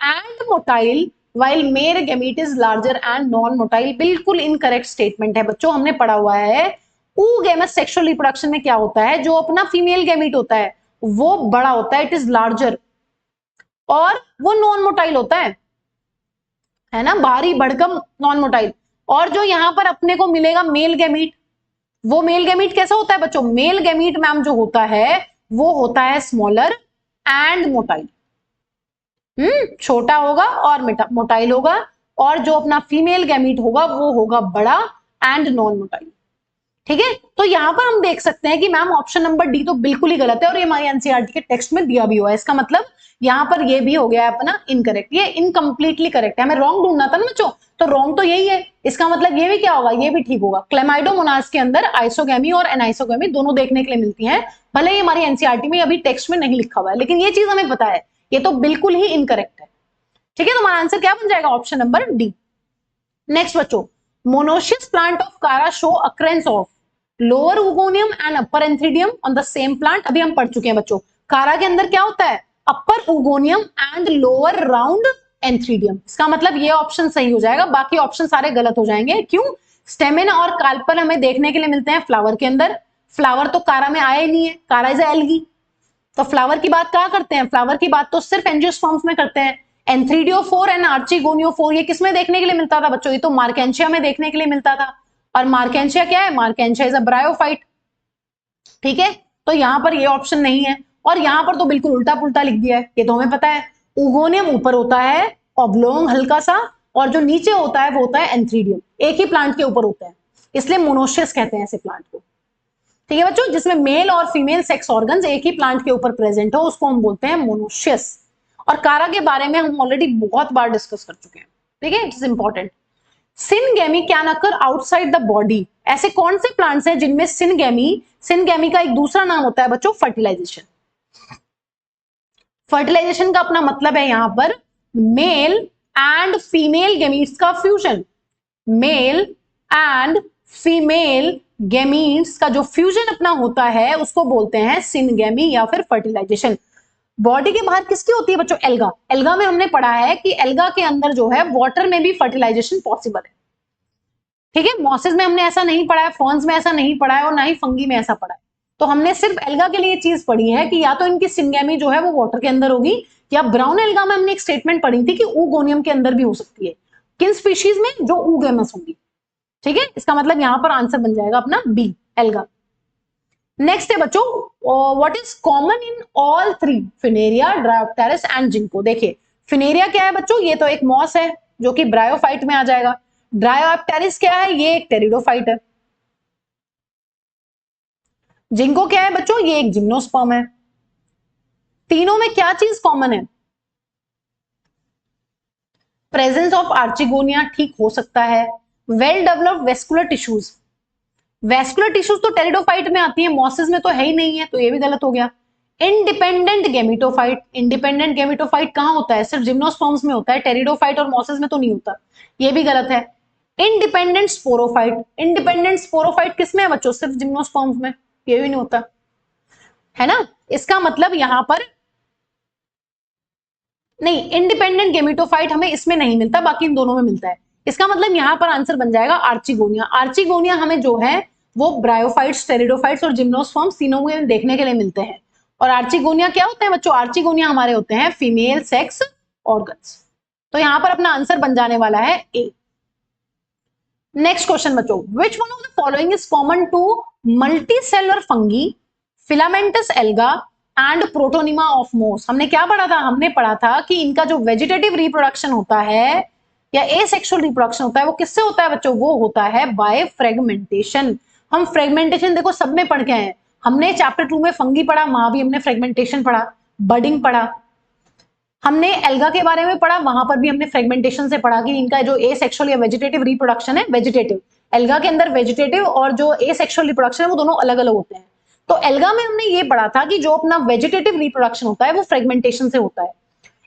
A: and motile while male gamete is larger and non-motile। बिल्कुल incorrect statement है बच्चों, हमने पढ़ा हुआ है oogamous sexual reproduction में क्या होता है, जो अपना फीमेल गैमीट होता है वो बड़ा होता है, इट इज लार्जर, और वो नॉन मोटाइल होता है ना, भारी भड़कम नॉन मोटाइल। और जो यहां पर अपने को मिलेगा मेल गैमीट, वो मेल गैमीट कैसा होता है बच्चों? मेल गैमीट मैम जो होता है वो होता है स्मॉलर एंड मोटाइल, छोटा होगा और मोटाइल होगा। और जो अपना फीमेल गैमीट होगा वो होगा बड़ा एंड नॉन मोटाइल, ठीक है। तो यहां पर हम देख सकते हैं कि मैम ऑप्शन नंबर डी तो बिल्कुल ही गलत है और ये हमारी एनसीईआरटी के टेक्स्ट में दिया भी हुआ है। इसका मतलब यहां पर ये भी हो गया है अपना इनकरेक्ट, ये इनकम्प्लीटली करेक्ट है। हमें रॉन्ग ढूंढना था ना बच्चों, तो रॉन्ग तो यही है। इसका मतलब ये भी क्या होगा? ये भी ठीक होगा। क्लेमाइडोमोनास के अंदर आइसोगैमी और एनाइसोगैमी दोनों देखने के लिए मिलती हैं, भले ही हमारी एनसीईआरटी में अभी टेक्स्ट में नहीं लिखा हुआ है, लेकिन ये चीज हमें पता है, ये तो बिल्कुल ही इनकरेक्ट है, ठीक है। तो हमारा आंसर क्या बन जाएगा? Option number D. नेक्स्ट बच्चों, मोनोशियस प्लांट ऑफ कारा show occurrence of lower oogonium and upper antheridium on the same plant. अभी हम पढ़ चुके हैं बच्चों, कारा के अंदर क्या होता है? Upper oogonium and lower round antheridium. इसका मतलब ये ऑप्शन सही हो जाएगा, बाकी ऑप्शन सारे गलत हो जाएंगे। क्यों? स्टेमिन और कार्पल हमें देखने के लिए मिलते हैं फ्लावर के अंदर, फ्लावर तो कारा में आया ही नहीं है, कारा इज एल्गी। तो फ्लावर की बात कहां करते हैं? फ्लावर की बात तो सिर्फ एंजियोस्पर्म्स में करते हैं। एंथ्रीडियोफोर एंड आर्चिगोनियोफोर ये किसमें देखने के लिए मिलता था बच्चों? ये तो मार्केंशिया में देखने के लिए मिलता था। और मार्केंशिया क्या है? मार्केंशिया इज अ ब्रायोफाइट, ठीक है। तो यहां पर ये ऑप्शन नहीं है, और यहां पर तो बिल्कुल उल्टा पुल्टा लिख दिया है, ये तो हमें पता है। ओगोनियम ऊपर होता है ऑब्लोंग हल्का सा, और जो नीचे होता है वो होता है एंथ्रीडियम, एक ही प्लांट के ऊपर होता है, इसलिए मोनोशियस कहते हैं ऐसे प्लांट को, ठीक है बच्चों। जिसमें मेल और फीमेल सेक्स ऑर्गन्स एक ही प्लांट के ऊपर प्रेजेंट हो उसको हम बोलते हैं मोनोशियस। और कारा के बारे में हम ऑलरेडी बहुत बार डिस्कस कर चुके हैं, ठीक है, it is important. Syngamy can occur outside the body. ऐसे कौन से प्लांट्स हैं जिनमें सिनगैमी का एक दूसरा नाम होता है बच्चों फर्टिलाइजेशन। फर्टिलाइजेशन का अपना मतलब है यहां पर मेल एंड फीमेल गैमीट्स का fusion. Mail and female gametes का जो फ्यूजन अपना होता है उसको बोलते हैं सिनगैमी या फिर फर्टिलाइजेशन। बॉडी के बाहर किसकी होती है बच्चों? एल्गा। एल्गा में हमने पढ़ा है कि एल्गा के अंदर जो है वाटर में भी फर्टिलाइजेशन पॉसिबल है, ठीक है। मॉसेस में हमने ऐसा नहीं पढ़ा है, फॉर्न्स में ऐसा नहीं पढ़ा है, और ना ही फंगी में ऐसा पढ़ा है। तो हमने सिर्फ एल्गा के लिए चीज पढ़ी है कि या तो इनकी सिनगैमी जो है वो वाटर के अंदर होगी, या ब्राउन एल्गा में हमने एक स्टेटमेंट पढ़ी थी कि ooगोनियम के अंदर भी हो सकती है। किन स्पीशीज में? जो oogamous होंगी, ठीक है। इसका मतलब यहां पर आंसर बन जाएगा अपना बी, एल्गा। नेक्स्ट है बच्चों, what is common in all 3 funaria, dryopteris and ginkgo. देखिए फिनेरिया क्या है बच्चों? ये तो एक मॉस है, जो कि ब्रायोफाइट में आ जाएगा। ड्रायोप्टेरिस क्या है, ये एक टेरिडोफाइट है। जिंको क्या है बच्चों, ये एक जिम्नोस्पर्म है। तीनों में क्या चीज कॉमन है, प्रेजेंस ऑफ आर्चिगोनिया, ठीक हो सकता है। Well developed vascular tissues, vascular tissues तो टेरिडोफाइट में आती है, मॉसिस में तो है ही नहीं है, तो ये भी गलत हो गया। इंडिपेंडेंट गेमिटोफाइट, इंडिपेंडेंट गेमिटोफाइट कहां होता है, सिर्फ जिम्नोस्पर्म्स में होता है, टेरिडोफाइट और मॉसिस में तो नहीं होता, ये भी गलत है। इंडिपेंडेंट स्पोरोफाइट, इंडिपेंडेंट स्पोरोफाइट किसमें है बच्चों, सिर्फ जिम्नोस्पर्म्स में, ये भी नहीं होता है ना। इसका मतलब यहां पर नहीं, इंडिपेंडेंट गेमिटोफाइट हमें इसमें नहीं मिलता, बाकी इन दोनों में मिलता है। इसका मतलब यहां पर आंसर बन जाएगा आर्चिगोनिया। आर्चिगोनिया हमें जो है वो ब्रायोफाइट्स, टेरिडोफाइट्स और जिम्नोस्पर्म्स तीनों में देखने के लिए मिलते हैं। और आर्चिगोनिया क्या होते हैं बच्चों, आर्चिगोनिया हमारे होते हैं फीमेल सेक्स ऑर्गन्स। तो यहां पर अपना आंसर बन जाने वाला है ए। नेक्स्ट क्वेश्चन बच्चों, which one of the following is common to multicellular fungi, filamentous alga and protonema of moss. हमने क्या पढ़ा था, हमने पढ़ा था कि इनका जो वेजिटेटिव रिप्रोडक्शन होता है या एसेक्सुअल रिप्रोडक्शन होता है वो किससे होता है बच्चों, वो होता है बाय फ्रेगमेंटेशन। हम फ्रेगमेंटेशन देखो सब में पढ़ के आए हैं, हमने चैप्टर 2 में फंगी पढ़ा, वहां भी हमने फ्रेगमेंटेशन पढ़ा, बडिंग पढ़ा, हमने एल्गा के बारे में पढ़ा, वहां पर भी हमने फ्रेगमेंटेशन से पढ़ा कि इनका जो एसेक्सुअल या वेजिटेटिव रिप्रोडक्शन है, वेजिटेटिव, एल्गा के अंदर वेजिटेटिव और जो एसेक्सुअल रिप्रोडक्शन है वो दोनों अलग अलग होते हैं। तो एल्गा में हमने ये पढ़ा था कि जो अपना वेजिटेटिव रिप्रोडक्शन होता है वो फ्रेगमेंटेशन से होता है।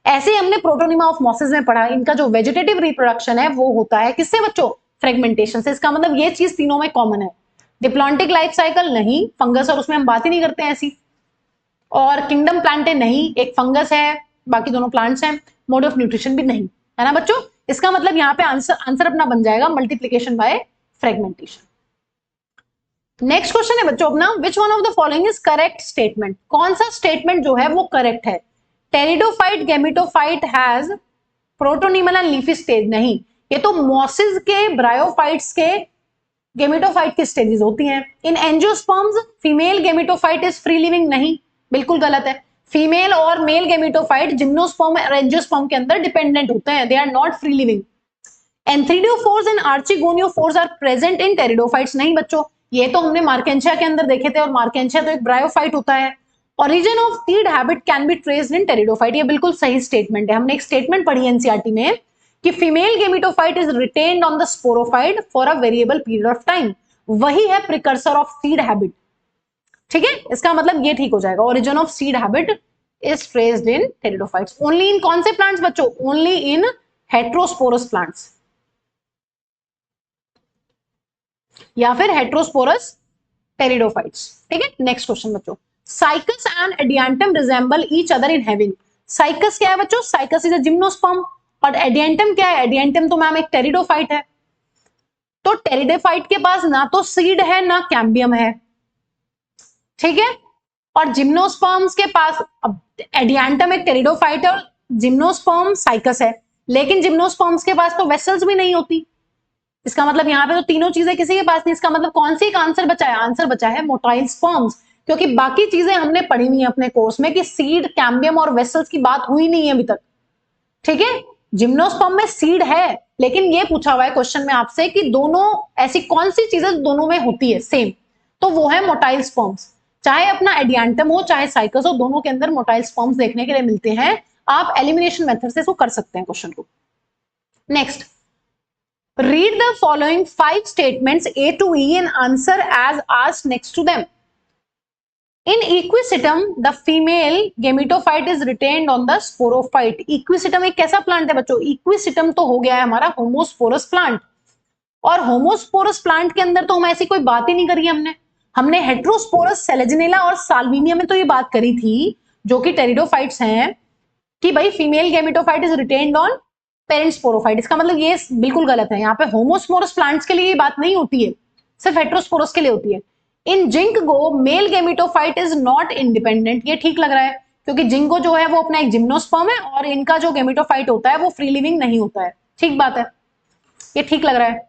A: ऐसे ही हमने प्रोटोनिमा ऑफ मॉसिस में पढ़ा, इनका जो वेजिटेटिव रिप्रोडक्शन है वो होता है किससे बच्चों, फ्रेगमेंटेशन से। इसका मतलब ये चीज तीनों में कॉमन है। डिप्लॉन्टिक लाइफ साइकिल नहीं, फंगस और उसमें हम बात ही नहीं करते हैं ऐसी। और किंगडम प्लांटे नहीं, एक फंगस है, बाकी दोनों प्लांट्स हैं। मोड ऑफ न्यूट्रिशन भी नहीं, है ना बच्चों। इसका मतलब यहाँ पे आंसर अपना बन जाएगा multiplication by fragmentation. Next question है बच्चों अपना, which one of the following is correct statement, कौन सा स्टेटमेंट जो है वो करेक्ट है। Pteridophyte gametophyte has protonemal and leafy stage, नहीं, ये तो मॉसिस के, ब्रायोफाइट्स के, गेमिटोफाइट की स्टेजेस होती हैं। In angiosperms female gametophyte is free living, नहीं, बिल्कुल गलत है। फीमेल और मेल गेमिटोफाइट जिम्नोस्पर्म और एंजियोस्पर्म के अंदर डिपेंडेंट होते हैं, they are not free living. Antheridiophores and archegoniophores are present in pteridophytes, नहीं बच्चों, ये तो हमने मार्केंशिया के अंदर देखे थे, और मार्केंशिया तो एक ब्रायोफाइट होता है। Origin of seed habit can be traced in pteridophyte, ये बिल्कुल सही स्टेटमेंट है। हमने एक स्टेटमेंट पढ़ी एनसीईआरटी में कि female gametophyte is retained on the sporophyte for a variable period of time, वही है प्रिकर्सर ऑफ सीड हैबिट। ठीक है, इसका मतलब ये ठीक हो जाएगा, origin of seed habit is traced in pteridophytes. Only in कौन से प्लांट्स बच्चों, ओनली इन हेट्रोस्पोरस प्लांट्स या फिर हेट्रोस्पोरस टेरिडोफाइट्स। ठीक है, नेक्स्ट क्वेश्चन बच्चों, cycas and adiantum resemble each other in having. Cycas क्या है बच्चों, साइकस इज अ जिम्नोस्पर्म, और एडियांटम क्या है, एडियांटम तो मैम एक टेरिडोफाइट है। तो टेरिडोफाइट के पास ना तो सीड है ना कैम्बियम है, ठीक है। और जिम्नोस्पर्म्स के पास, अब एडियांटम एक टेरिडोफाइट है और जिम्नोस्पर्म साइकस है, लेकिन जिम्नोस्पर्म्स के पास तो वेसल्स भी नहीं होती। इसका मतलब यहाँ पे तो तीनों चीजें किसी के पास नहीं। इसका मतलब कौन सी एक आंसर बचा है, आंसर बचा है मोटाइल स्पर्म्स, क्योंकि बाकी चीजें हमने पढ़ी हुई है अपने कोर्स में कि सीड, कैम्बियम और वेसल्स की बात हुई नहीं है अभी तक। ठीक है, जिम्नोस्पर्म में सीड है, लेकिन ये पूछा हुआ है क्वेश्चन में आपसे कि दोनों ऐसी कौन सी चीजें दोनों में होती है सेम, तो वो है मोटाइल स्पर्म्स। चाहे अपना एडियांटम हो चाहे साइकस हो, दोनों के अंदर मोटाइल स्पर्म्स देखने के लिए मिलते हैं। आप एलिमिनेशन मेथड से इसको कर सकते हैं क्वेश्चन को। Next, read the following 5 statements A to E and answer as asked next to them. In equisetum, the female gametophyte is retained on the sporophyte. Equisetum एक कैसा प्लांट है बच्चों, equisetum तो हो गया है हमारा होमोस्पोरस प्लांट, और होमोस्पोरस प्लांट के अंदर तो हम ऐसी कोई बात ही नहीं करी हमने हेट्रोस्पोरस, सेलेजिनेला और साल्विनिया में तो ये बात करी थी, जो कि टेरिडोफाइट्स हैं, कि भाई female gametophyte is retained on parent sporophyte. इसका मतलब ये बिल्कुल गलत है, यहाँ पे होमोस्पोरस प्लांट्स के लिए ये बात नहीं होती है, सिर्फ हेट्रोस्पोरस के लिए होती है। In ginkgo male gametophyte is not independent, ये ठीक लग रहा है, क्योंकि जिंको जो है वो अपना एक जिम्नोस्पर्म है और इनका जो गेमेटोफाइट होता है वो फ्री लिविंग नहीं होता है। ठीक बात है, ये ठीक लग रहा है।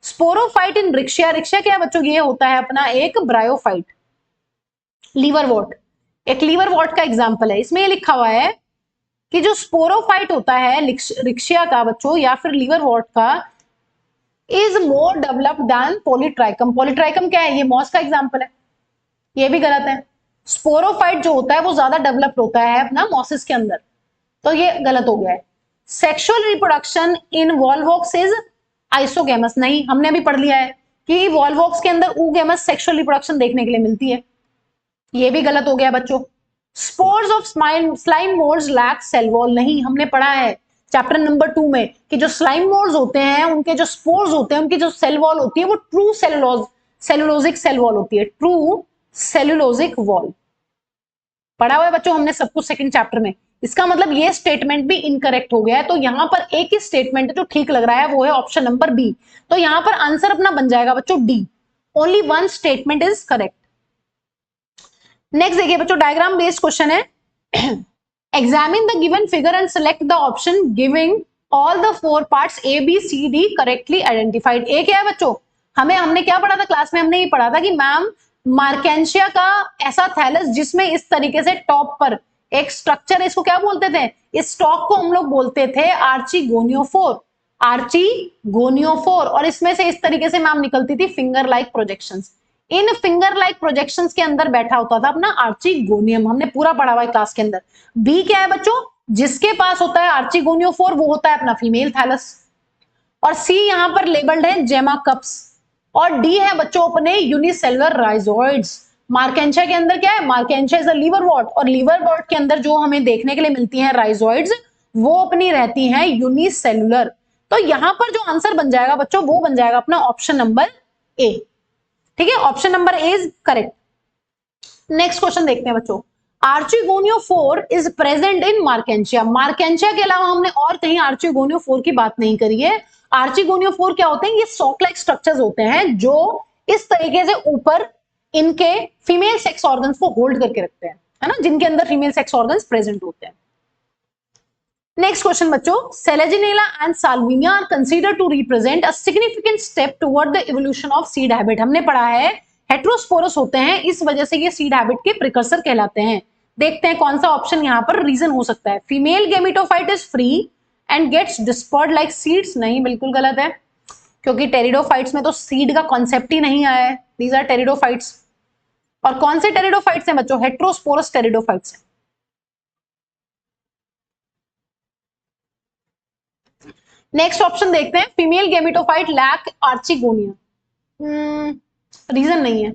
A: स्पोरोफाइट इन रिक्शिया, रिक्शिया क्या बच्चों, ये होता है अपना एक ब्रायोफाइट। लीवरवॉट एक लीवरवॉट का एग्जाम्पल है, इसमें ये लिखा हुआ है कि जो स्पोरोफाइट होता है रिक्शिया का बच्चों या फिर लीवरवॉर्ट का is more developed than polytrichum. Polytrichum क्या है? ये मॉस का एग्जांपल है, ये भी गलत है। स्पोरोफाइट जो होता है वो ज्यादा डेवलप्ड होता है अपना मॉसिस के अंदर, तो ये गलत हो गया है। Sexual reproduction in Volvox is isogamous, नहीं, हमने भी पढ़ लिया है कि वॉल्वॉक्स के अंदर oogamous सेक्सुअल रिप्रोडक्शन देखने के लिए मिलती है, ये भी गलत हो गया बच्चों। Spores of slime molds lack cell wall, नहीं, हमने पढ़ा है चैप्टर नंबर 2 में कि जो स्लाइम मोल्ड्स होते हैं उनके जो स्पोर्स होते हैं उनकी जो सेल वॉल होती है वो ट्रू सेलुलोजिक सेल वॉल होती है, ट्रू सेलुलोजिक वॉल। पढ़ा हुआ है बच्चों हमने सब कुछ सेकंड चैप्टर में। इसका मतलब ये स्टेटमेंट भी इनकरेक्ट हो गया है, तो यहां पर एक ही स्टेटमेंट जो ठीक लग रहा है वो है ऑप्शन नंबर बी, तो यहां पर आंसर अपना बन जाएगा बच्चों D, only one statement is correct. Next देखिए बच्चों, डायग्राम बेस्ड क्वेश्चन है। Examine the given figure and select the option giving all the 4 parts A B C D correctly identified. A क्या है बच्चों? हमने क्या पढ़ा था क्लास में? हमने ये पढ़ा था कि मैम मार्केंशिया का ऐसा थैलस जिसमें इस तरीके से टॉप पर एक स्ट्रक्चर है, इसको क्या बोलते थे? इस स्टॉक को हम लोग बोलते थे आर्चिगोनियोफोर, आर्चिगोनियोफोर, और इसमें से इस तरीके से मैम निकलती थी finger like projections. In finger like projections के अंदर बैठा होता था अपना आर्चिगोनियम, हमने पूरा पढ़ा हुआ है क्लास के अंदर। बी क्या है बच्चों? जिसके पास होता है आर्चिगोनियोफोर वो होता है अपना फीमेल थैलस, और सी यहां पर लेबल्ड है जेमाकप्स, और डी है बच्चों अपने यूनिसेलुलर राइजोइड्स। मार्केंशिया के अंदर क्या है? मार्केंशिया इज अ लीवरवॉर्ट, और लीवरवॉर्ट के अंदर जो हमें देखने के लिए मिलती हैं राइजोइड्स वो अपनी रहती हैं यूनिसेलुलर। तो यहां पर जो आंसर बन जाएगा बच्चों वो बन जाएगा अपना ऑप्शन नंबर ए। ठीक है, option number A is correct. Next question देखते हैं बच्चों। Archegoniophore is present in Marchantia. Marchantia के अलावा हमने और कहीं आर्चिगोनियोफोर की बात नहीं करी है। आर्चिगोनियोफोर क्या होते हैं? ये सॉक लाइक स्ट्रक्चर्स होते हैं जो इस तरीके से ऊपर इनके फीमेल सेक्स ऑर्गन्स को होल्ड करके रखते हैं, है ना, जिनके अंदर फीमेल सेक्स ऑर्गन्स प्रेजेंट होते हैं। नेक्स्ट क्वेश्चन बच्चों, selaginella and salvinia are considered to represent a significant step toward the evolution of seed habit. हमने पढ़ा है हेट्रोस्पोरस होते हैं, इस वजह से ये सीड हैबिट के प्रिकर्सर कहलाते हैं। देखते हैं कौन सा ऑप्शन यहां पर रीजन हो सकता है। Female gametophyte is free and gets dispersed like seeds, नहीं, बिल्कुल गलत है, क्योंकि टेरिडोफाइट्स में तो सीड का कॉन्सेप्ट ही नहीं आया है। दीज आर टेरिडोफाइट्स, और कौन से टेरिडोफाइट्स हैं बच्चों? हेट्रोस्पोरस टेरिडोफाइट्स हैं। नेक्स्ट ऑप्शन देखते हैं, female gametophyte lack archegonia, reason नहीं है।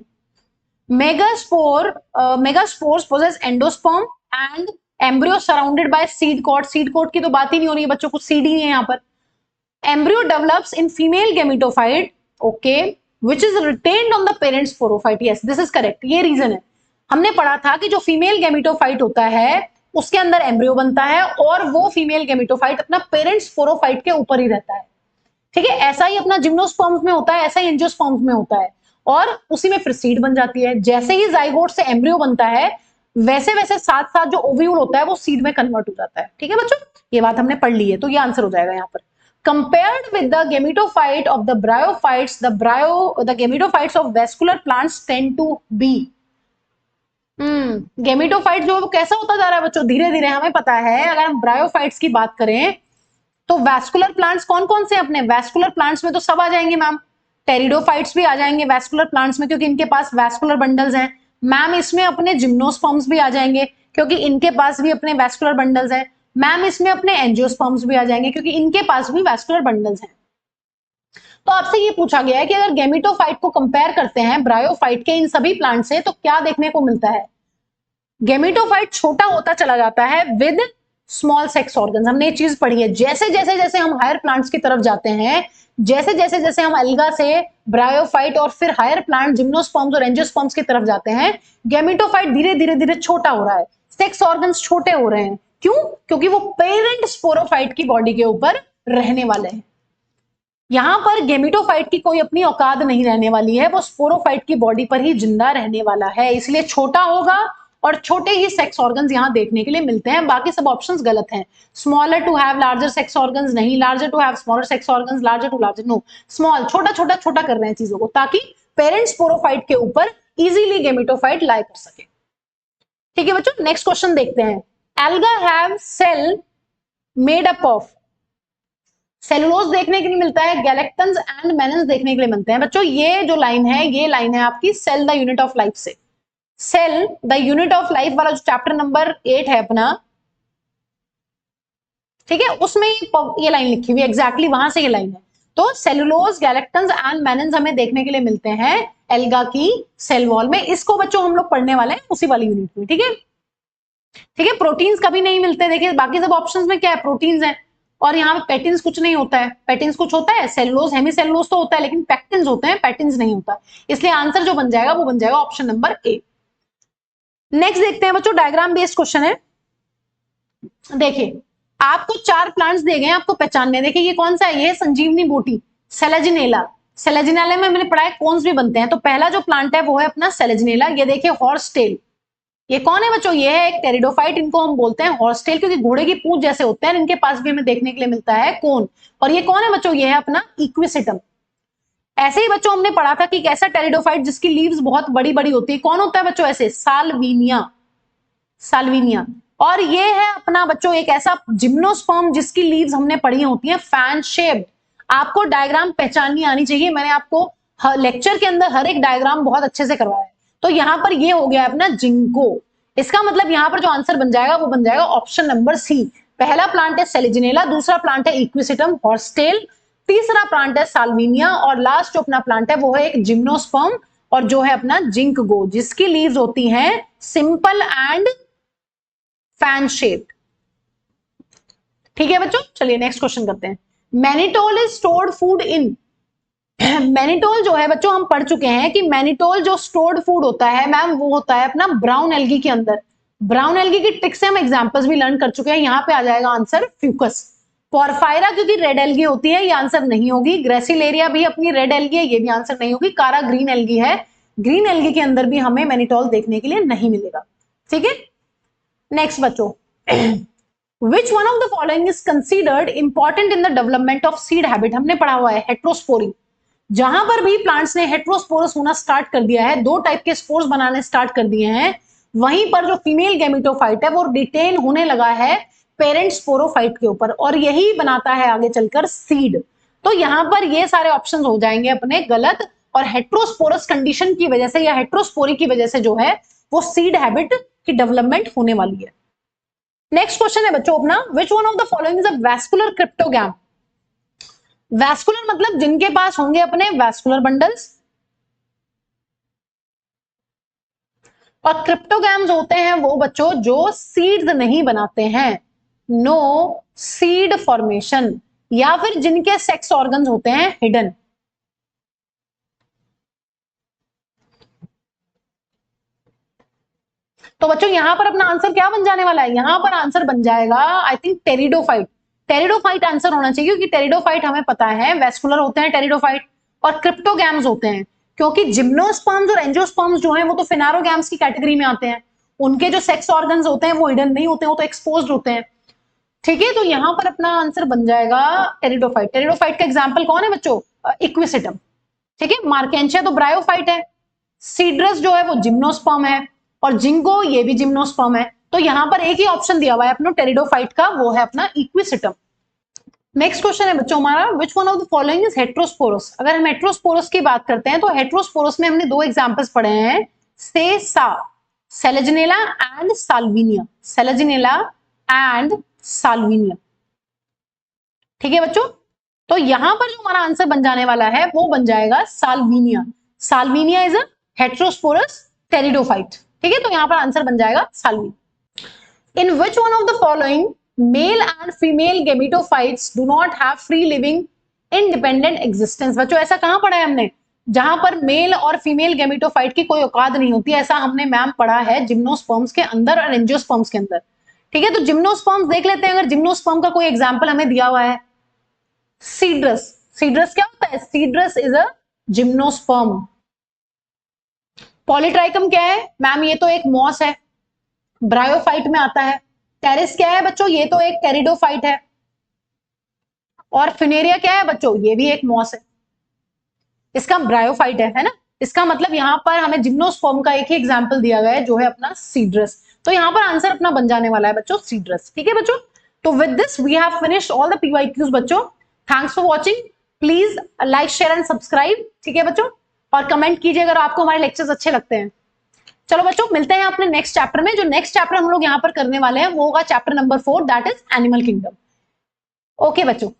A: Megaspores possess endosperm and embryo surrounded by seed coat. Seed coat की तो बात ही नहीं हो रही है बच्चों, कुछ सीड ही नहीं है यहाँ पर। Embryo develops in female gametophyte, okay, which is retained on the parents sporophyte, yes this is correct, ये रीजन है। हमने पढ़ा था कि जो फीमेल गेमिटोफाइट होता है उसके अंदर एम्ब्रियो बनता है और वो फीमेल गेमिटोफाइट अपना पेरेंट्स स्पोरोफाइट के ऊपर ही रहता है। ठीक है, ऐसा ही अपना जिम्नोस्पर्म्स में होता है, ऐसा ही एंजियोस्पर्म्स में होता है, और उसी में फिर सीड बन जाती है। जैसे ही जाइगोट से एम्ब्रियो बनता है वैसे वैसे साथ साथ जो ओव्यूल होता है वो सीड में कन्वर्ट हो जाता है। ठीक है बच्चों, ये बात हमने पढ़ ली है, तो ये आंसर हो जाएगा यहाँ पर। Compared with the gametophyte of the bryophytes, the gametophytes of vascular plants tend to be gametophyte जो कैसा होता जा रहा है बच्चों? धीरे धीरे, हमें पता है। अगर हम ब्रायोफाइट्स की बात करें तो वैस्कुलर प्लांट्स कौन कौन से अपने? वैस्कुलर प्लांट्स में तो सब आ जाएंगे मैम, टेरिडोफाइट्स भी आ जाएंगे वैस्कुलर प्लांट्स में क्योंकि इनके पास वैस्कुलर बंडल्स हैं। मैम इसमें अपने जिम्नोस्पर्म्स भी आ जाएंगे क्योंकि इनके पास भी अपने वैस्कुलर बंडल्स हैं। मैम इसमें अपने एंजियोस्पर्म्स भी आ जाएंगे क्योंकि इनके पास भी वैस्कुलर बंडल्स हैं। तो आपसे ये पूछा गया है कि अगर गेमिटोफाइट को कंपेयर करते हैं ब्रायोफाइट के इन सभी प्लांट से तो क्या देखने को मिलता है? गेमिटोफाइट छोटा होता चला जाता है विद स्मॉल सेक्स ऑर्गन्स। हमने ये चीज पढ़ी है। जैसे जैसे जैसे हम हायर प्लांट्स की तरफ जाते हैं, जैसे जैसे जैसे हम अलगा से ब्रायोफाइट और फिर हायर प्लांट जिम्नोस्पर्म्स और एंजियोस्पर्म्स की तरफ जाते हैं, गेमिटोफाइट धीरे धीरे धीरे छोटा हो रहा है, सेक्स ऑर्गन्स छोटे हो रहे हैं। क्यों? क्योंकि वो पेरेंट स्पोरोफाइट की बॉडी के ऊपर रहने वाले हैं। यहां पर गेमिटोफाइट की कोई अपनी औकात नहीं रहने वाली है, वो स्पोरोफाइट की बॉडी पर ही जिंदा रहने वाला है, इसलिए छोटा होगा और छोटे ही सेक्स ऑर्गन्स यहां देखने के लिए मिलते हैं। बाकी सब ऑप्शंस गलत हैं। Smaller to have larger sex organs नहीं, larger to have smaller sex organs, larger to larger no, small, छोटा छोटा छोटा कर रहे हैं चीजों को ताकि पेरेंट स्पोरोफाइट के ऊपर इजीली गेमिटोफाइट लाई कर सके। ठीक है बच्चों, नेक्स्ट क्वेश्चन देखते हैं। Alga have cell made up of, cellulose देखने के लिए मिलता है, गैलेक्टन्स एंड मेनन्स देखने के लिए मिलते हैं। बच्चों ये जो लाइन है, ये लाइन है आपकी cell the unit of life से। Cell the unit of life वाला जो चैप्टर नंबर 8 है अपना, ठीक है, उसमें ये लाइन लिखी हुई है, एग्जैक्टली वहां से ये लाइन है। तो सेलुलोज, गैलेक्टन्स एंड मेनन्स हमें देखने के लिए मिलते हैं एल्गा की सेल वॉल में। इसको बच्चों हम लोग पढ़ने वाले हैं उसी वाली यूनिट में, ठीक है। ठीक है, प्रोटीन्स कभी नहीं मिलते, देखिए बाकी सब ऑप्शंस में क्या है, प्रोटीन्स है, और यहाँ पे पेटिन्स कुछ नहीं होता है। पेटिन्स कुछ होता है, सेलुलोज, हेमी सेलुलोज तो होता है, लेकिन पेक्टिन्स होते हैं, पेटिन्स नहीं होता। इसलिए आंसर जो बन जाएगा वो बन जाएगा ऑप्शन नंबर ए। नेक्स्ट देखते हैं बच्चों, डायग्राम बेस्ड क्वेश्चन है। देखिए आपको 4 प्लांट्स दिए गए हैं, आपको पहचानने। देखिए ये कौन सा है, ये संजीवनी बूटी, सेलेजिनेला। सेलेजिनेला में मैंने पढ़ा है कौन भी बनते हैं, तो पहला जो प्लांट है वो है अपना सेलेजिनेला। ये देखिए हॉर्स टेल, ये कौन है बच्चों, ये है एक टेरिडोफाइट, इनको हम बोलते हैं हॉर्स टेल, क्योंकि घोड़े की पूंछ जैसे होते हैं, इनके पास भी हमें देखने के लिए मिलता है कोन। और ये कौन है बच्चों, ये है अपना इक्विसिटम। ऐसे ही बच्चों हमने पढ़ा था कि एक ऐसा टेरिडोफाइट जिसकी लीव्स बहुत बड़ी बड़ी होती है, कौन होता है बच्चों ऐसे, साल्विनिया, साल्विनिया। और ये है अपना बच्चों एक ऐसा जिम्नोस्पर्म जिसकी लीव्स हमने पढ़ी होती हैं फैन शेप्ड। आपको डायग्राम पहचाननी आनी चाहिए, मैंने आपको लेक्चर के अंदर हर एक डायग्राम बहुत अच्छे से करवाया है। तो यहां पर ये हो गया अपना जिंको, इसका मतलब यहां पर जो आंसर बन जाएगा वो बन जाएगा ऑप्शन नंबर सी। पहला प्लांट है सेलेजिनेला, दूसरा प्लांट है इक्विसिटम हॉर्सटेल, तीसरा प्लांट है साल्विनिया, और लास्ट जो अपना प्लांट है वो है एक जिम्नोस्पर्म, और जो है अपना जिंकगो, जिसकी लीव्स होती हैं सिंपल एंड फैन शेप्ड। ठीक है बच्चों, चलिए नेक्स्ट क्वेश्चन करते हैं। Mannitol is stored food in, mannitol जो है बच्चों हम पढ़ चुके हैं कि मैनिटोल जो स्टोर्ड फूड होता है मैम वो होता है अपना ब्राउन एल्गी के अंदर। ब्राउन एल्गी की ट्रिक से हम एग्जांपल्स भी लर्न कर चुके हैं। यहां पे आ जाएगा आंसर फ्यूकस। पोरफायरा क्योंकि रेड एल्गी होती है, ये आंसर नहीं होगी। ग्रेसिलेरिया भी अपनी रेड एल्गी है, ये भी आंसर नहीं होगी। कारा ग्रीन एल्गी है, ग्रीन एल्गी के अंदर भी हमें मैनिटोल देखने के लिए नहीं मिलेगा। ठीक है, नेक्स्ट बच्चों, which one of the following is considered important in the development of seed habit? हमने पढ़ा हुआ है हेट्रोस्पोरी। जहां पर भी प्लांट्स ने हेट्रोस्पोरस होना स्टार्ट कर दिया है, 2 टाइप के स्पोर्स बनाने स्टार्ट कर दिए हैं, वहीं पर जो फीमेल गैमेटोफाइट है वो डिटेन होने लगा है पेरेंट स्पोरोफाइट के ऊपर, और यही बनाता है आगे चलकर सीड। तो यहां पर ये सारे ऑप्शंस हो जाएंगे अपने गलत, और हेट्रोस्पोरस कंडीशन की वजह से या हेट्रोस्पोरी की वजह से जो है वो सीड हैबिट की डेवलपमेंट होने वाली है। नेक्स्ट क्वेश्चन है बच्चों अपना, which one of the following is a vascular cryptogam? Vascular मतलब जिनके पास होंगे अपने वैस्कुलर बंडल्स, और क्रिप्टोगैम्स होते हैं वो बच्चों जो सीड्स नहीं बनाते हैं, नो सीड फॉर्मेशन, या फिर जिनके सेक्स ऑर्गन्स होते हैं हिडन। तो बच्चों यहां पर अपना आंसर क्या बन जाने वाला है, यहां पर आंसर बन जाएगा I think pteridophyte. Pteridophyte answer होना चाहिए, क्योंकि टेरिडोफाइट हमें पता है वैस्कुलर होते हैं टेरिडोफाइट, और क्रिप्टोगैम्स होते हैं, क्योंकि जिम्नोस्पर्म्स और एंजियोस्पर्म्स जो हैं वो तो फिनारोगैम्स की कैटेगरी में आते हैं, उनके जो सेक्स ऑर्गन्स होते हैं वो हिडन नहीं होते, वो तो एक्सपोज्ड होते हैं। ठीक है, तो यहां पर अपना आंसर बन जाएगा टेरिडोफाइट। टेरिडोफाइट का एग्जाम्पल कौन है बच्चों, इक्विसिटम। ठीक है, मार्केंशिया तो ब्रायोफाइट है, सीड्रस जो है वो जिम्नोस्पर्म है, और जिंगो ये भी जिम्नोस्पर्म है। तो यहां पर एक ही ऑप्शन दिया हुआ है अपना टेरिडोफाइट का, वो है अपना इक्विसिटम। नेक्स्ट क्वेश्चन है बच्चों हमारा, विच one of the following is heterosporous? अगर हम हेट्रोस्पोरस की बात करते हैं तो हेट्रोस्पोरस में हमने 2 एग्जांपल्स पढ़े हैं, सेसा, Selaginella and Salvinia, Selaginella and Salvinia. ठीक है बच्चों, तो यहां पर जो हमारा आंसर बन जाने वाला है वो बन जाएगा Salvinia. Salvinia is a heterosporous pteridophyte. ठीक है, तो यहां पर आंसर बन जाएगा Salvinia. In which one of the following mail and female gametophytes do not have free living independent existence? बच्चों ऐसा कहां पढ़ा है हमने, जहां पर मेल और फीमेल गैमेटोफाइट की कोई औकात नहीं होती, ऐसा हमने मैम पढ़ा है जिम्नोस्पर्म्स के अंदर और एंजियोस्पर्म्स के अंदर। ठीक है, तो जिम्नोस्पर्म्स देख लेते हैं, अगर जिम्नोस्पर्म का कोई एग्जाम्पल हमें दिया हुआ है, सीड्रस। सीड्रस क्या होता है, सीड्रस इज अ जिम्नोस्पर्म। पॉलीट्राइकम क्या है मैम, ये तो एक मॉस है, ब्रायोफाइट में आता है। टेरिस क्या है बच्चों, ये तो एक टेरिडोफाइट है। और फिनेरिया क्या है बच्चों, ये भी एक मॉस है, इसका ब्रायोफाइट है ना। इसका मतलब यहां पर हमें जिम्नोस्पर्म का एक ही एग्जाम्पल दिया गया है जो है अपना सीड्रस। तो यहां पर आंसर अपना बन जाने वाला है बच्चों सीड्रस। ठीक है बच्चों, तो with this we have finished all the PYQs बच्चों। Thanks for watching, please like share and subscribe, ठीक है बच्चों, और कमेंट कीजिए अगर आपको हमारे लेक्चर्स अच्छे लगते हैं। चलो बच्चों मिलते हैं अपने नेक्स्ट चैप्टर में। जो नेक्स्ट चैप्टर हम लोग यहाँ पर करने वाले हैं वो होगा chapter number 4, that is animal kingdom. Okay बच्चों।